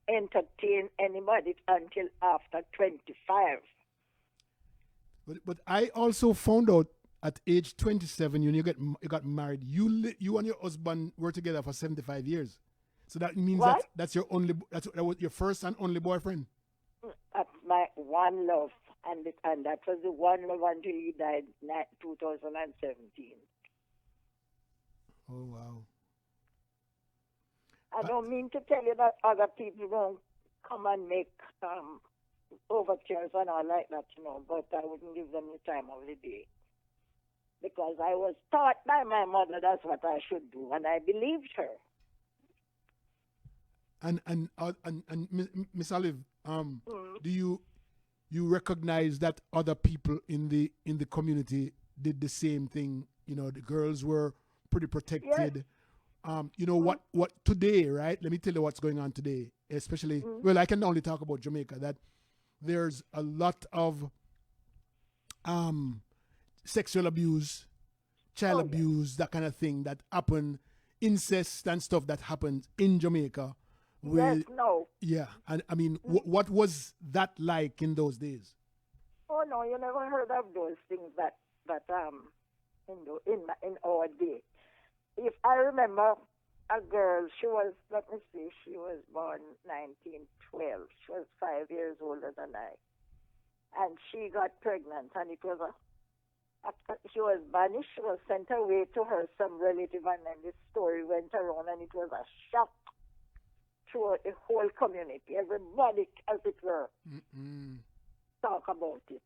entertain anybody until after 25. But I also found out at age 27 when you got married, you and your husband were together for 75 years. So that means that was your first and only boyfriend. That's my one love, and that was the one love until he died in 2017. Oh wow! I don't mean to tell you that other people don't come and make overtures and all like that, you know, but I wouldn't give them the time of the day because I was taught by my mother that's what I should do, and I believed her. And Miss Olive, do you recognize that other people in the community did the same thing? You know, the girls were pretty protected. Yes. You know what today, right? Let me tell you what's going on today, especially. Well, I can only talk about Jamaica. That there's a lot of sexual abuse, child abuse, that kind of thing that happen, incest and stuff that happens in Jamaica. Yes, no. Yeah, and I mean, what was that like in those days? Oh no, you never heard of those things that in our day. If I remember a girl, she was born 1912. She was 5 years older than I, and she got pregnant, and it was she was banished. She was sent away to some relative, and then this story went around, and it was a shock to the whole community. Everybody, as it were, talk about it.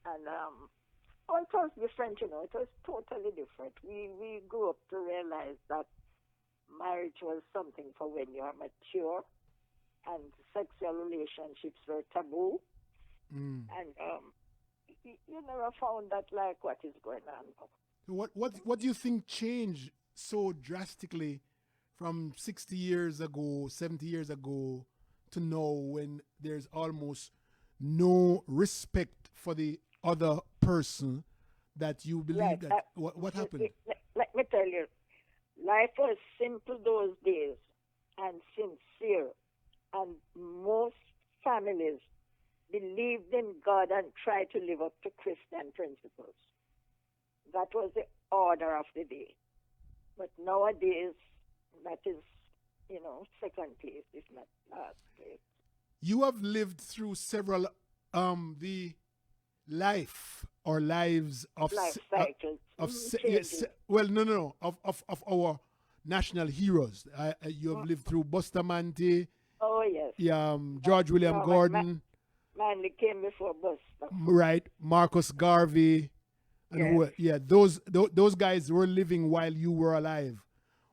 And it was different, you know. It was totally different. We grew up to realize that marriage was something for when you are mature, and sexual relationships were taboo. And you never found that like what is going on now. What do you think changed so drastically from 60 years ago, 70 years ago to now, when there's almost no respect for the other person that you believe Right. that what happened? Let me tell you, life was simple those days and sincere, and most families believed in God and tried to live up to Christian principles. That was the order of the day. But nowadays, that is, second place, if not last place. You have lived through several the life or lives of Life cycles. of our national heroes. You have lived through Bustamante, Oh, yes. George William Norman Gordon, Manley came before Buster. right? Marcus Garvey, and Yes. those guys were living while you were alive.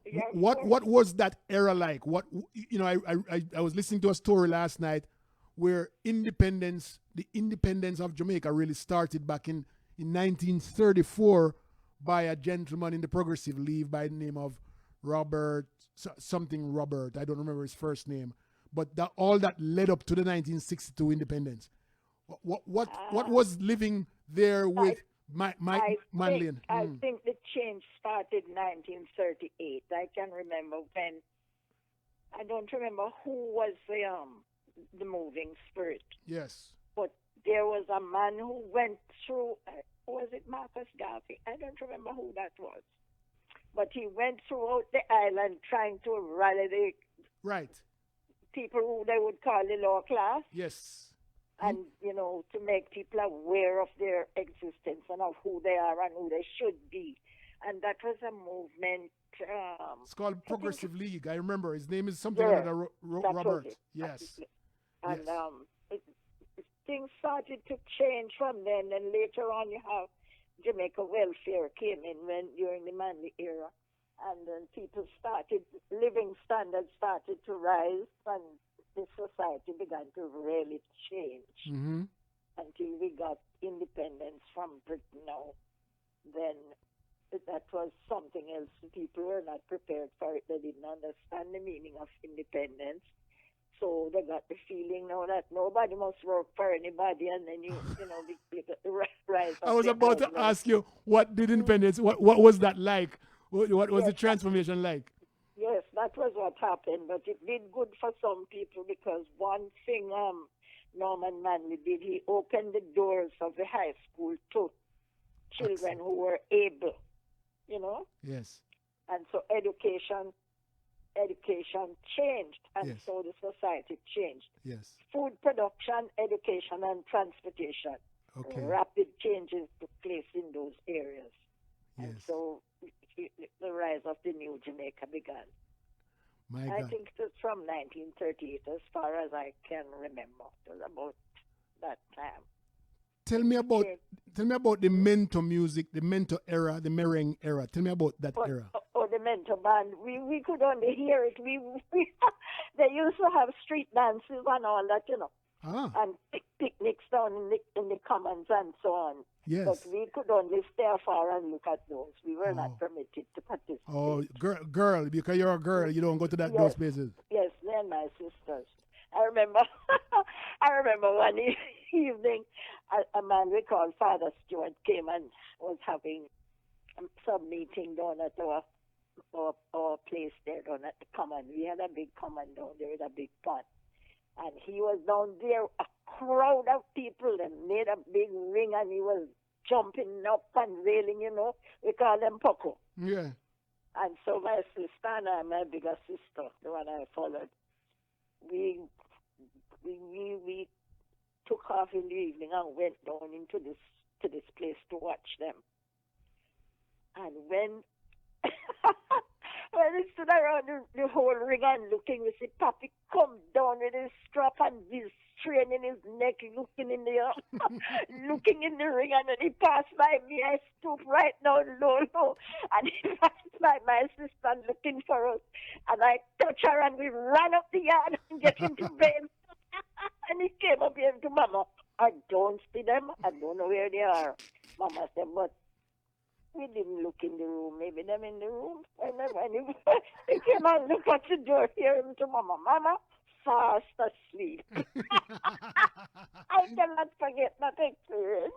Yes, What was that era like? I was listening to a story last night where the independence of Jamaica really started back in 1934 by a gentleman in the Progressive League by the name of Robert. I don't remember his first name, but all that led up to the 1962 independence. What was living there with Manley? I think the change started in 1938. I can remember when, I don't remember who was the moving spirit, Yes. but there was a man who went through, was it Marcus Garvey? I don't remember who that was. But he went throughout the island trying to rally the Right. people who they would call the lower class, Yes. and to make people aware of their existence and of who they are and who they should be. And that was a movement. It's called Progressive League. I remember his name is something Yeah, under that was Robert. it. Yes. And Yes. things started to change from then. And later on, you have Jamaica welfare came in during the Manley era, and then people started, living standards started to rise, and the society began to really change Mm-hmm. until we got independence from Britain. Now, then that was something else. People were not prepared for it. They didn't understand the meaning of independence. So they got the feeling now that nobody must work for anybody, and then you get the rise. I was about to ask you, what did independence? What was that like? What was the transformation like? Yes, that was what happened, but it did good for some people because one thing Norman Manley did, he opened the doors of the high school to children who were able, Yes. and so education changed, and Yes. so the society changed. Yes. Food production, education, and transportation. Okay. Rapid changes took place in those areas. And Yes. so the rise of the new Jamaica began. My I God. think it was from 1938, as far as I can remember. It was about that time. Tell me about the Mento music, the Mento era, the merengue era. Tell me about that era. Or the Mentor Band. We could only hear it. They used to have street dances and all that, and picnics down in the commons and so on. Yes. But we could only stay afar and look at those. We were not permitted to participate. Oh, girl, because you're a girl, you don't go to those places. Yes, they're my sisters. I remember one evening, a man we called Father Stewart came and was having some meeting down at our place there down at the common. We had a big common down there with a big pond. And he was down there, a crowd of people, and made a big ring, and he was jumping up and railing, We call them Poco. Yeah. And so my sister and I, my bigger sister, the one I followed, we took off in the evening and went down into this place to watch them. And when we stood around the whole ring and looking, we see Papi come down with his strap and his strain in his neck, looking in the ring, and then he passed by me. I stood right down low, and he passed by my sister looking for us, and I touched her, and we ran up the yard and get into bed. And he came up here to Mama. I don't see them. I don't know where they are. Mama said, but we didn't look in the room. Maybe them in the room. And then when he came and looked at the door, hear him to Mama. Mama, fast asleep. I cannot forget that experience.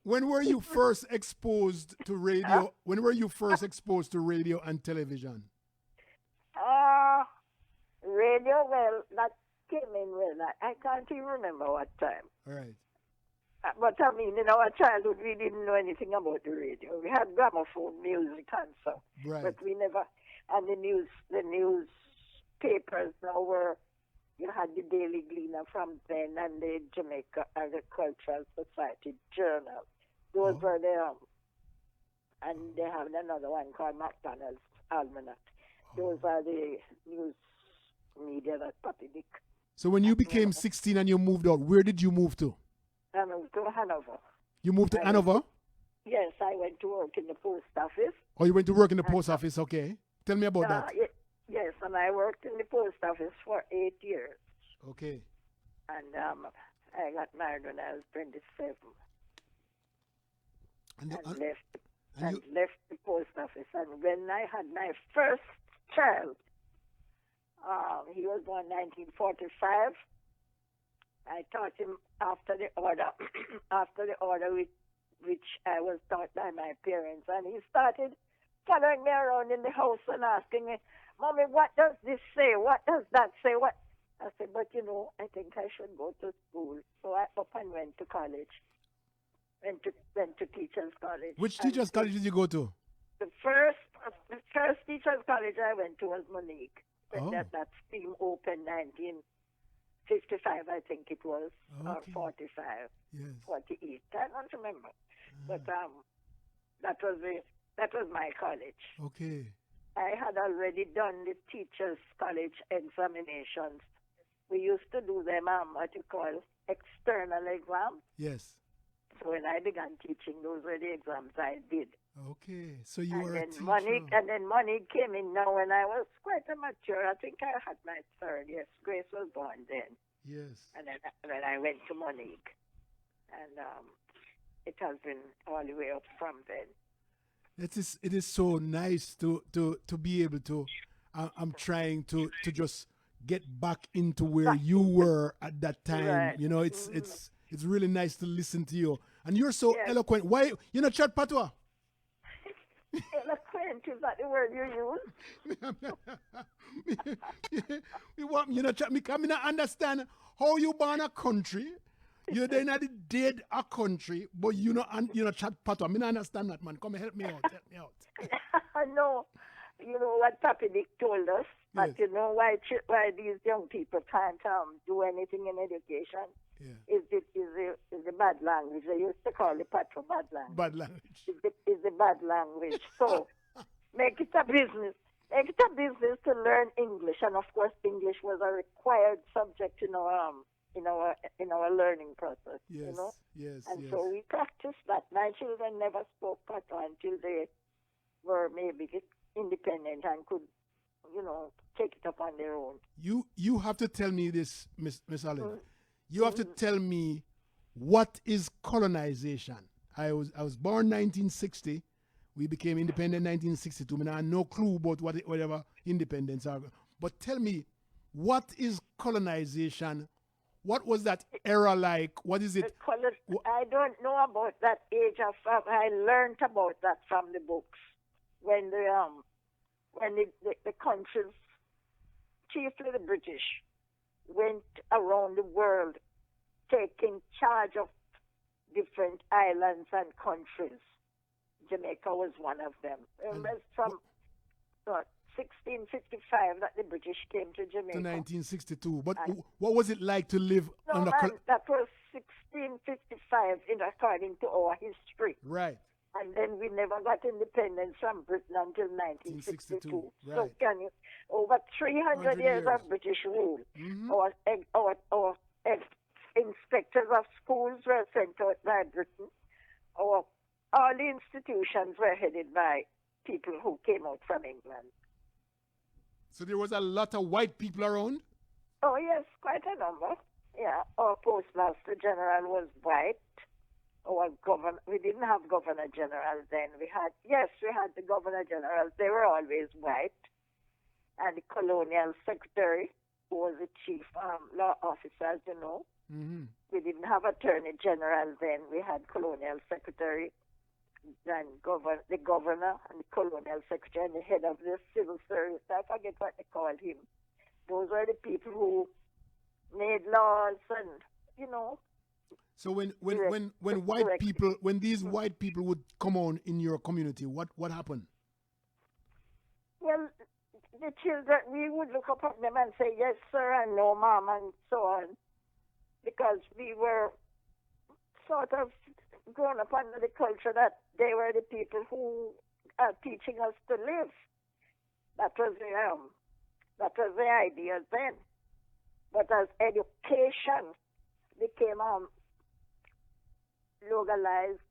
When were you first exposed to radio? When were you first exposed to radio and television? Radio, well, that came in when I can't even remember what time. All right. But I mean, in our childhood, we didn't know anything about the radio. We had gramophone music and so, right. But we never. And the newspapers now were. You had the Daily Gleaner from then and the Jamaica Agricultural Society Journal. Those were the, and they have another one called McDonald's Almanac. Those are the news media that Papi Dick. So when you became 16 and you moved out, where did you move to? I moved to Hanover. You moved to Hanover? Yes, I went to work in the post office. Oh, you went to work in the post office, okay. Tell me about that. Yes, and I worked in the post office for 8 years. Okay. And I got married when I was 27. And left the post office. And when I had my first child, he was born 1945. I taught him after the order, which I was taught by my parents. And he started following me around in the house and asking me, Mommy, what does this say? What does that say? What? I said, but I think I should go to school. So I up and went to college. Went to teachers' college. Which teachers' college did you go to? The first teachers' college I went to was Monique. When that scheme opened 1955, I think it was, or 45, yes. 48. I don't remember. But that was my college. Okay. I had already done the teachers' college examinations. We used to do them, what you call external exams. Yes. So when I began teaching, those were the exams I did. Okay, so you were a teacher. And then money came in now when I was quite a mature. I think I had my third. Yes, Grace was born then. Yes. And then when I went to Monique. And it has been all the way up from then. It is so nice to be able to. I'm trying to just get back into where you were at that time. Right. It's really nice to listen to you, and you're so eloquent. Why chat patois? Eloquent, is that the word you use? You want me chat me? Come I understand how you born a country. You're then at the dead a country, but chat patois. I understand that, man. Come and help me out. I know. You know what Papi Dick told us? Yes. But why these young people can't do anything in education? Yeah. Is the bad language. They used to call it patois bad language. Bad language. Is the bad language. So make it a business. Make it a business to learn English, and of course, English was a required subject in our learning process. Yes, yes. And so we practiced that. My children never spoke patois until they were maybe independent and could, take it up on their own. You have to tell me this, Miss Olive. You have to tell me what is colonization. I was born 1960. We became independent 1962. I have no clue about whatever independence are. But tell me, what is colonization? What was that era like? What is it? I don't know about that age. I learned about that from the books. When the countries, chiefly the British, went around the world taking charge of different islands and countries. Jamaica was one of them. It was from 1655 that the British came to Jamaica. To 1962. But what was it like to live under... that was 1655 according to our history. Right. And then we never got independence from Britain until 1962. Right. So over 300 years of British rule. Mm-hmm. Our inspectors of schools were sent out by Britain. All the institutions were headed by people who came out from England. So there was a lot of white people around? Oh, yes, quite a number. Yeah, our postmaster general was white. Our governor, we didn't have governor general then. We had the governor generals. They were always white. And the colonial secretary, who was the chief law officer, Mm-hmm. We didn't have Attorney General then. We had Colonial Secretary and the governor and the Colonial Secretary and the head of the civil service. I forget what they called him. Those were the people who made laws and, you know. So when these white people would come on in your community, what happened? Well, the children, we would look up at them and say, yes, sir, and no, ma'am, and so on. Because we were sort of grown up under the culture that they were the people who are teaching us to live. That was the idea then. But as education became localized,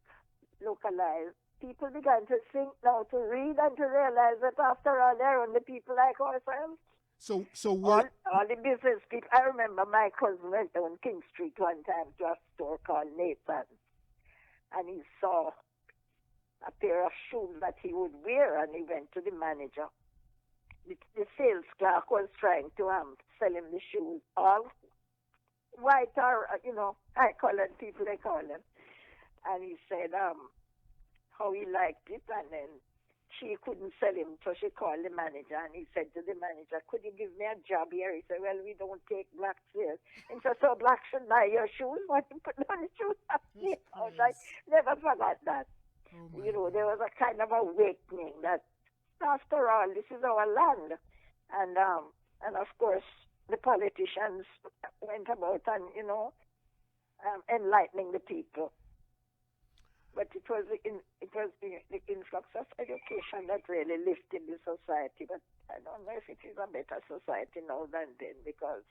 people began to think now, to read and to realize that after all, they're only people like ourselves. So what? All the business people. I remember my cousin went down King Street one time to a store called Nathan's, and he saw a pair of shoes that he would wear, and he went to the manager. The sales clerk was trying to sell him the shoes, all white or, high-colored people, they call them. And he said how he liked it, and then she couldn't sell him, so she called the manager, and he said to the manager, could you give me a job here? He said, well, we don't take blacks here. And so blacks should buy your shoes? What you put on the shoes? I was like, never forgot that. Oh, there was a kind of awakening that, after all, this is our land. And of course, the politicians went about and, enlightening the people. But it was the influx of education that really lifted the society. But I don't know if it is a better society now than then, because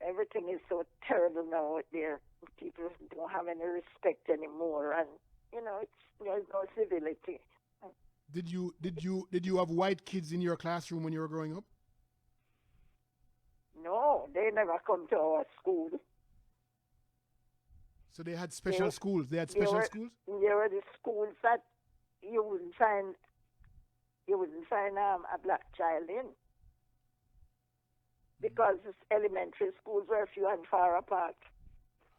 everything is so terrible now out there. People don't have any respect anymore, and there's no civility. Did you have white kids in your classroom when you were growing up? No, they never come to our school. So they had special schools. They had special schools. There were the schools that you wouldn't find a black child in, because elementary schools were few and far apart.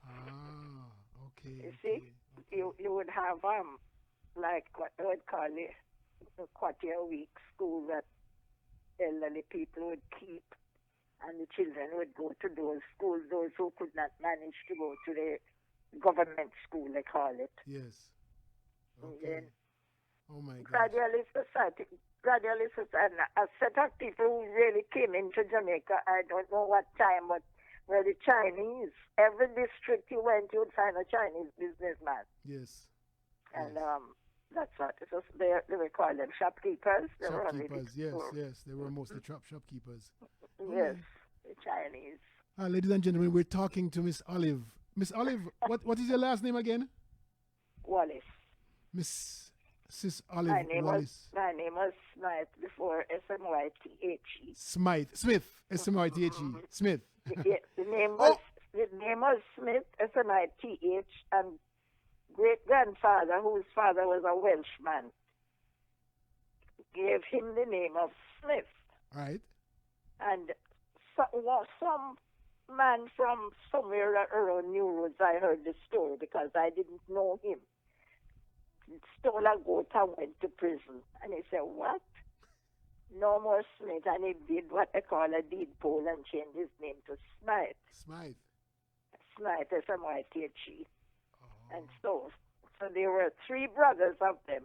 Ah, okay. You see, you would have like what I would call it, a quarter week school that elderly people would keep, and the children would go to those schools. Those who could not manage to go to the government school, they call it. Yes. Okay. And then, oh my God. Gradually, and a set of people who really came into Jamaica, I don't know what time, but were the Chinese. Every district you went, you would find a Chinese businessman. Yes. And that's what it was. They were called them shopkeepers. Shopkeepers, yes. They were mostly shopkeepers. Yes, the Chinese. Ladies and gentlemen, we're talking to Miss Olive. Miss Olive, what is your last name again? Wallace. Sis Olive Wallace. My name was Smythe before Smythe. Smith, Smythe. Smith. The name was Smith, Smythe, and great-grandfather, whose father was a Welshman, gave him the name of Smith. Right. And some man from somewhere around New Roads, I heard the story because I didn't know him, stole a goat and went to prison. And he said, what? No more Smith. And he did what they call a deed poll and changed his name to Smythe. Smythe, S-M-Y-T-H-E. And so there were three brothers of them,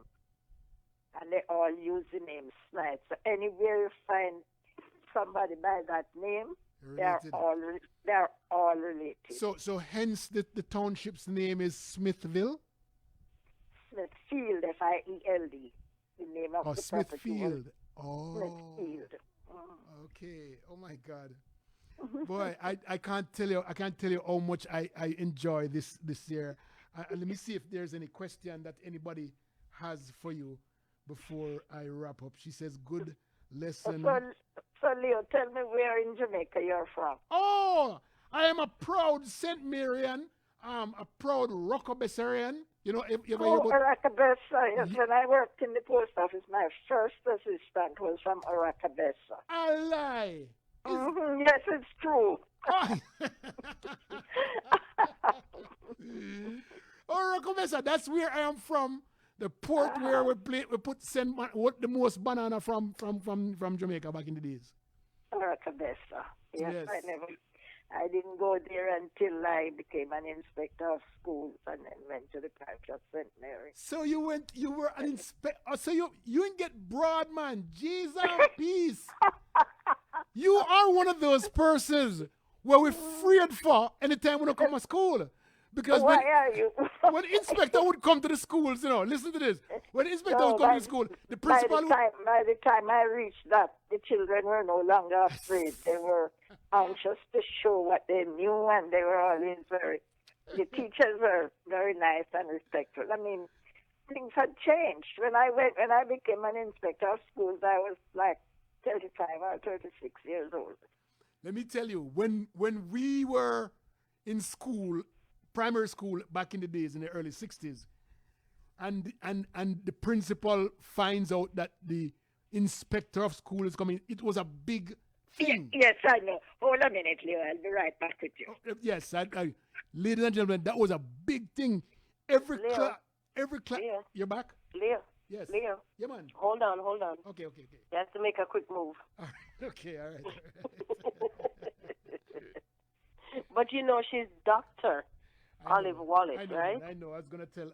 and they all used the name Smythe. So anywhere you find somebody by that name, they're all related. So hence the township's name is Smithville? Smithfield, F-I-E-L-D. The name of the Smithfield. Smithfield. Okay. Oh my God. Boy, I can't tell you how much I enjoy this year. Let me see if there's any question that anybody has for you before I wrap up. She says, good lesson. So Leo, tell me where in Jamaica you're from. Oh, I am a proud St. Marian, a proud Rockabessarian. Aracabessa. Yes. When I worked in the post office, my first assistant was from Aracabessa. A lie. Yes, it's true. Oh, Rokomesa, that's where I am from. The port where we send what the most banana from Jamaica back in the days. Rokomesa. Yes. I didn't go there until I became an inspector of schools and then went to the parish of St. Mary. So you were an inspector. So you didn't get broad, man. Jesus, peace. You are one of those persons where we're afraid for anytime we don't come to school. Because Why are you? when the inspector would come to the schools, listen to this. When the inspector would come to the school, the principal by the time I reached that, the children were no longer afraid. They were anxious to show what they knew, and they were always the teachers were very nice and respectful. I mean, things had changed. When I became an inspector of schools, I was like 35 or 36 years old. Let me tell you, when we were in school, primary school back in the days in the early 60s, and the principal finds out that the inspector of school is coming, it was a big thing. Yes, I know. Hold a minute, Leo. I'll be right back with you. Yes, ladies and gentlemen, that was a big thing. Every class. Leo. You're back? Leo. Yes. Leo. Yeah, man. Hold on. Okay. You have to make a quick move. All right. Okay, all right. But you know, she's Dr. Olive Wallace, I know, right? I know. I was gonna tell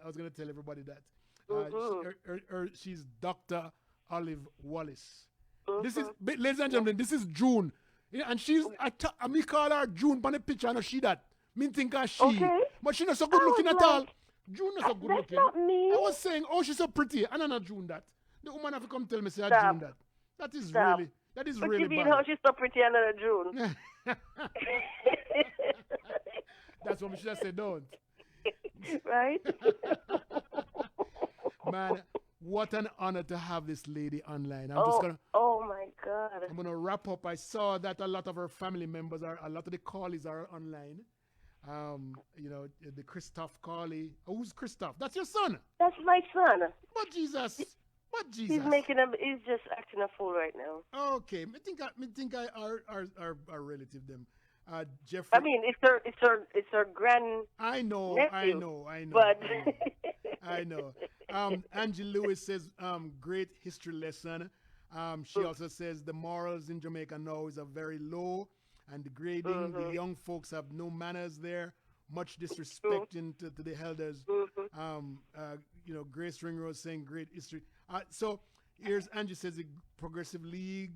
everybody that. Mm-hmm. She's Dr. Olive Wallace. Mm-hmm. This is, ladies and gentlemen, this is June. Yeah, and she's, me call her June on the picture, and she that. Me think her she. Okay. But she not so good looking at all. June not so good That's looking. not me. I was saying, oh, she's so pretty. And I'm not June that. The woman have to come tell me, say, Stop. June that. That is Stop. really What you mean bad. how she's so pretty another June? That's what we should have said, don't. Right? Man, what an honor to have this lady online. Oh my God. I'm gonna wrap up. I saw that a lot of her family members a lot of the Corleys are online. The Christoph Corley. Who's Christoph? That's your son. That's my son. But Jesus. He's just acting a fool right now. Okay, me think I are relative them. Jeffrey. I mean, it's her grand. I know. But I know. Angie Lewis says, great history lesson. She also says the morals in Jamaica now is very low and degrading. Mm-hmm. The young folks have no manners there. Much disrespecting to the elders. Mm-hmm. Grace Ringrose saying great history. So here's Angie says the Progressive League.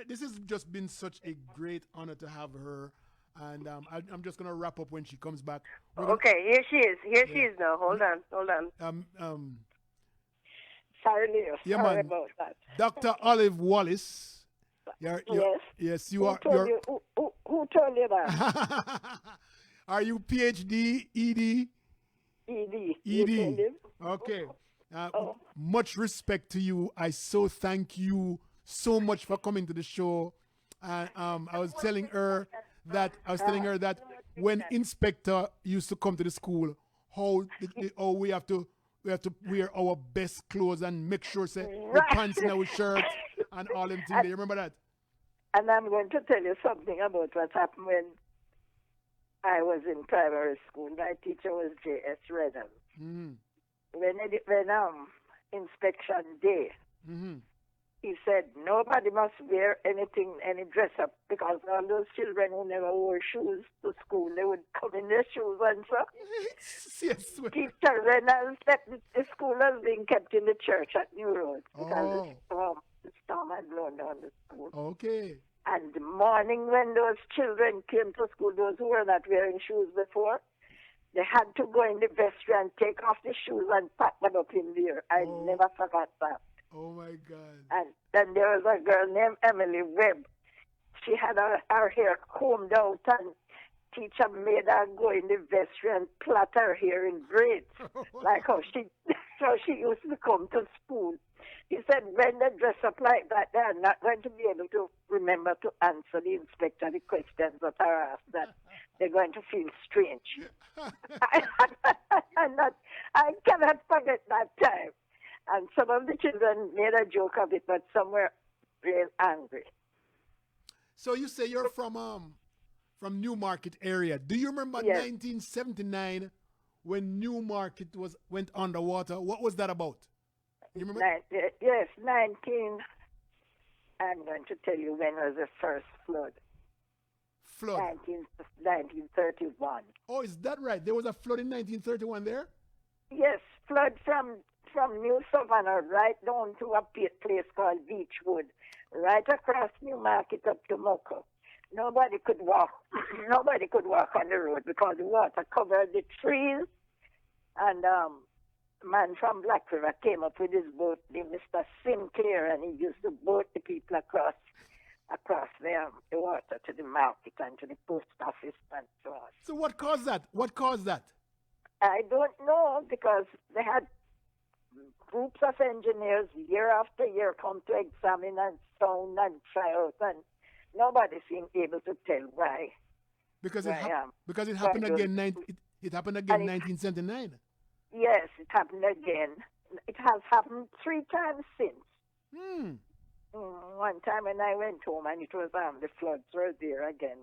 This has just been such a great honor to have her. And I'm just going to wrap up when she comes back. Okay, here she is. She is now. Hold on. Sorry, Leo. Yeah, Sorry man. about that. Dr. Olive Wallace. Yes, you are. Who told you that? Are you PhD, ED? ED. Okay. Much respect to you. I so thank you so much for coming to the show. And I was telling her that when Inspector used to come to the school, how we have to wear our best clothes and make sure the pants in our shirt and all them things. Do you remember that? And I'm going to tell you something about what happened when I was in primary school. My teacher was J.S. Redham. Mm-hmm. When inspection day, mm-hmm. he said nobody must wear any dress up, because all those children who never wore shoes to school, they would come in their shoes and so. Yes. Teacher Reynolds said the school was being kept in the church at New Road because the storm had blown down the school. Okay. And the morning when those children came to school, those who were not wearing shoes before, they had to go in the vestry and take off the shoes and pack them up in there. I never forgot that. Oh, my God. And then there was a girl named Emily Webb. She had her hair combed out, and teacher made her go in the vestry and plait her hair in braids, like how she used to come to school. He said when they dress up like that, they are not going to be able to remember to answer the inspector the questions that are asked, that they're going to feel strange. I cannot forget that time. And some of the children made a joke of it, but some were real angry. So you say you're from Newmarket area. Do you remember Yes. 1979 when Newmarket went underwater? What was that about? You remember? Yes, 19. I'm going to tell you when was the first flood. Flood. 1931. Oh, is that right? There was a flood in 1931 there? Yes, flood from New Savannah right down to a place called Beechwood, right across Newmarket up to Mocha. Nobody could walk. Nobody could walk on the road because the water covered the trees. And man from Black River came up with his boat, named Mr. Sinclair, and he used to boat the people across the water to the market and to the post office and so on. So what caused that? What caused that? I don't know because they had groups of engineers year after year come to examine and sound and try out, and nobody seemed able to tell why. Because Why, it happened why again. those- It happened again in and it- 1979. Yes, it happened again. It has happened 3 times since. Hmm. One time when I went home and it was the floods were there again.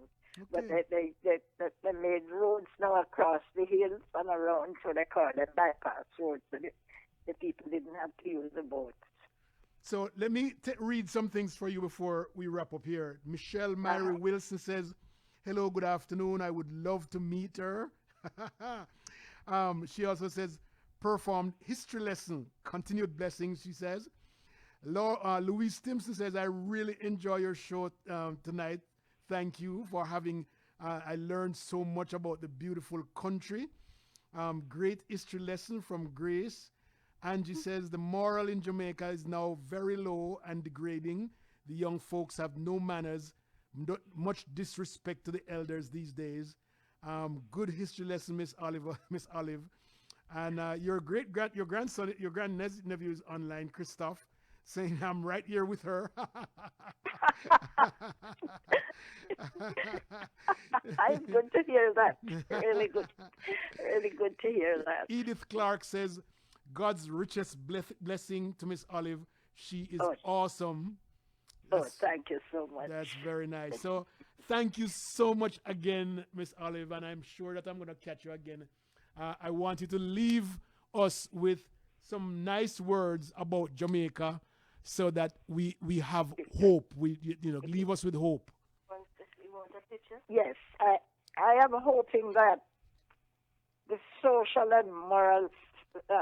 But Okay. they made roads now across the hills and around, so they call them bypass roads. So the people didn't have to use the boats. So let me read some things for you before we wrap up here. Michelle Mary Wilson says, hello, good afternoon. I would love to meet her. She also says, performed history lesson. Continued blessings, she says. Louise Stimson says, I really enjoy your show tonight. Thank you for having, I learned so much about the beautiful country. Great history lesson from Grace. Angie says, the moral in Jamaica is now very low and degrading. The young folks have no manners, much disrespect to the elders these days. Good history lesson, Miss Olive. And your grandson, your grandnephew is online, Christoph, saying I'm right here with her. It's good to hear that. Really good. Really good to hear that. Edith Clark says, God's richest blessing to Miss Olive. She is awesome. Thank you so much. That's very nice. So thank you so much again, Miss Olive, and I'm sure that I'm going to catch you again. I want you to leave us with some nice words about Jamaica so that we have hope. Leave us with hope. You want a picture? Yes, I am hoping that the social and moral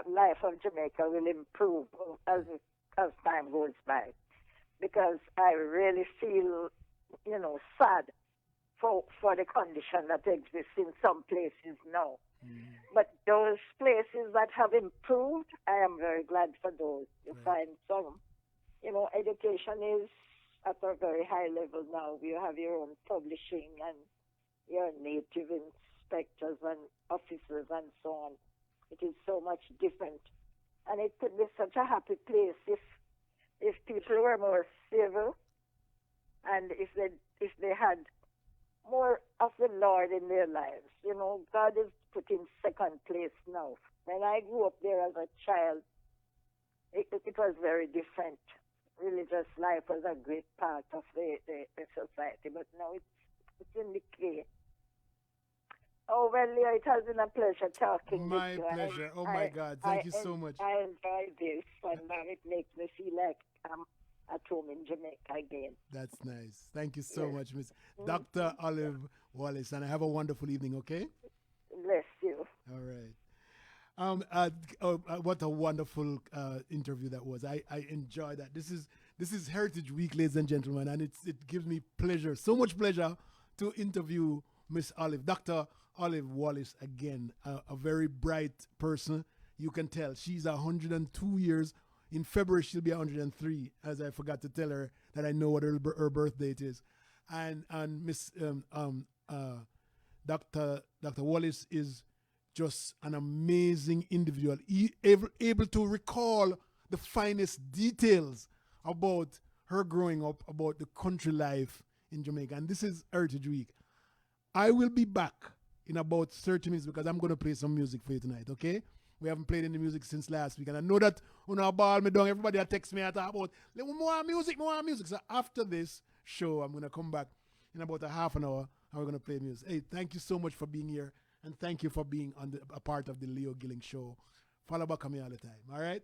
life of Jamaica will improve as time goes by, because I really feel, sad for the condition that exists in some places now. But those places that have improved, I am very glad for those. You find some, education is at a very high level now. You have your own publishing and your native inspectors and officers and so on. It is so much different. And it could be such a happy place if people were more civil and if they had more of the Lord in their lives. God is put in second place now. When I grew up there as a child, it was very different. Religious life was a great part of the society, but now it's in decay. Oh, well, Leo, it has been a pleasure talking with you. My pleasure. Oh, my God. Thank you so much. I enjoy this, and it makes me feel like I'm at home in Jamaica again. That's nice. Thank you so much, Miss Dr. Olive Wallace, and have a wonderful evening, okay? Bless you. All right. What a wonderful interview that was. I enjoy that. This is Heritage Week, ladies and gentlemen, and it gives me pleasure, so much pleasure, to interview Miss Olive, Dr. Olive Wallace again, a very bright person. You can tell she's 102 years. In February, she'll be 103, as I forgot to tell her that I know what her birth date is. And Miss Dr. Wallace is just an amazing individual, able to recall the finest details about her growing up, about the country life in Jamaica. And this is Heritage Week. I will be back in about 30 minutes because I'm going to play some music for you tonight, okay? We haven't played any music since last week. And I know that when I ball me down, everybody that text me and talk about, more music. So after this show, I'm going to come back in about a half an hour, and we're going to play music. Hey, thank you so much for being here, and thank you for being a part of the Leo Gilling Show. Follow back on me all the time, all right?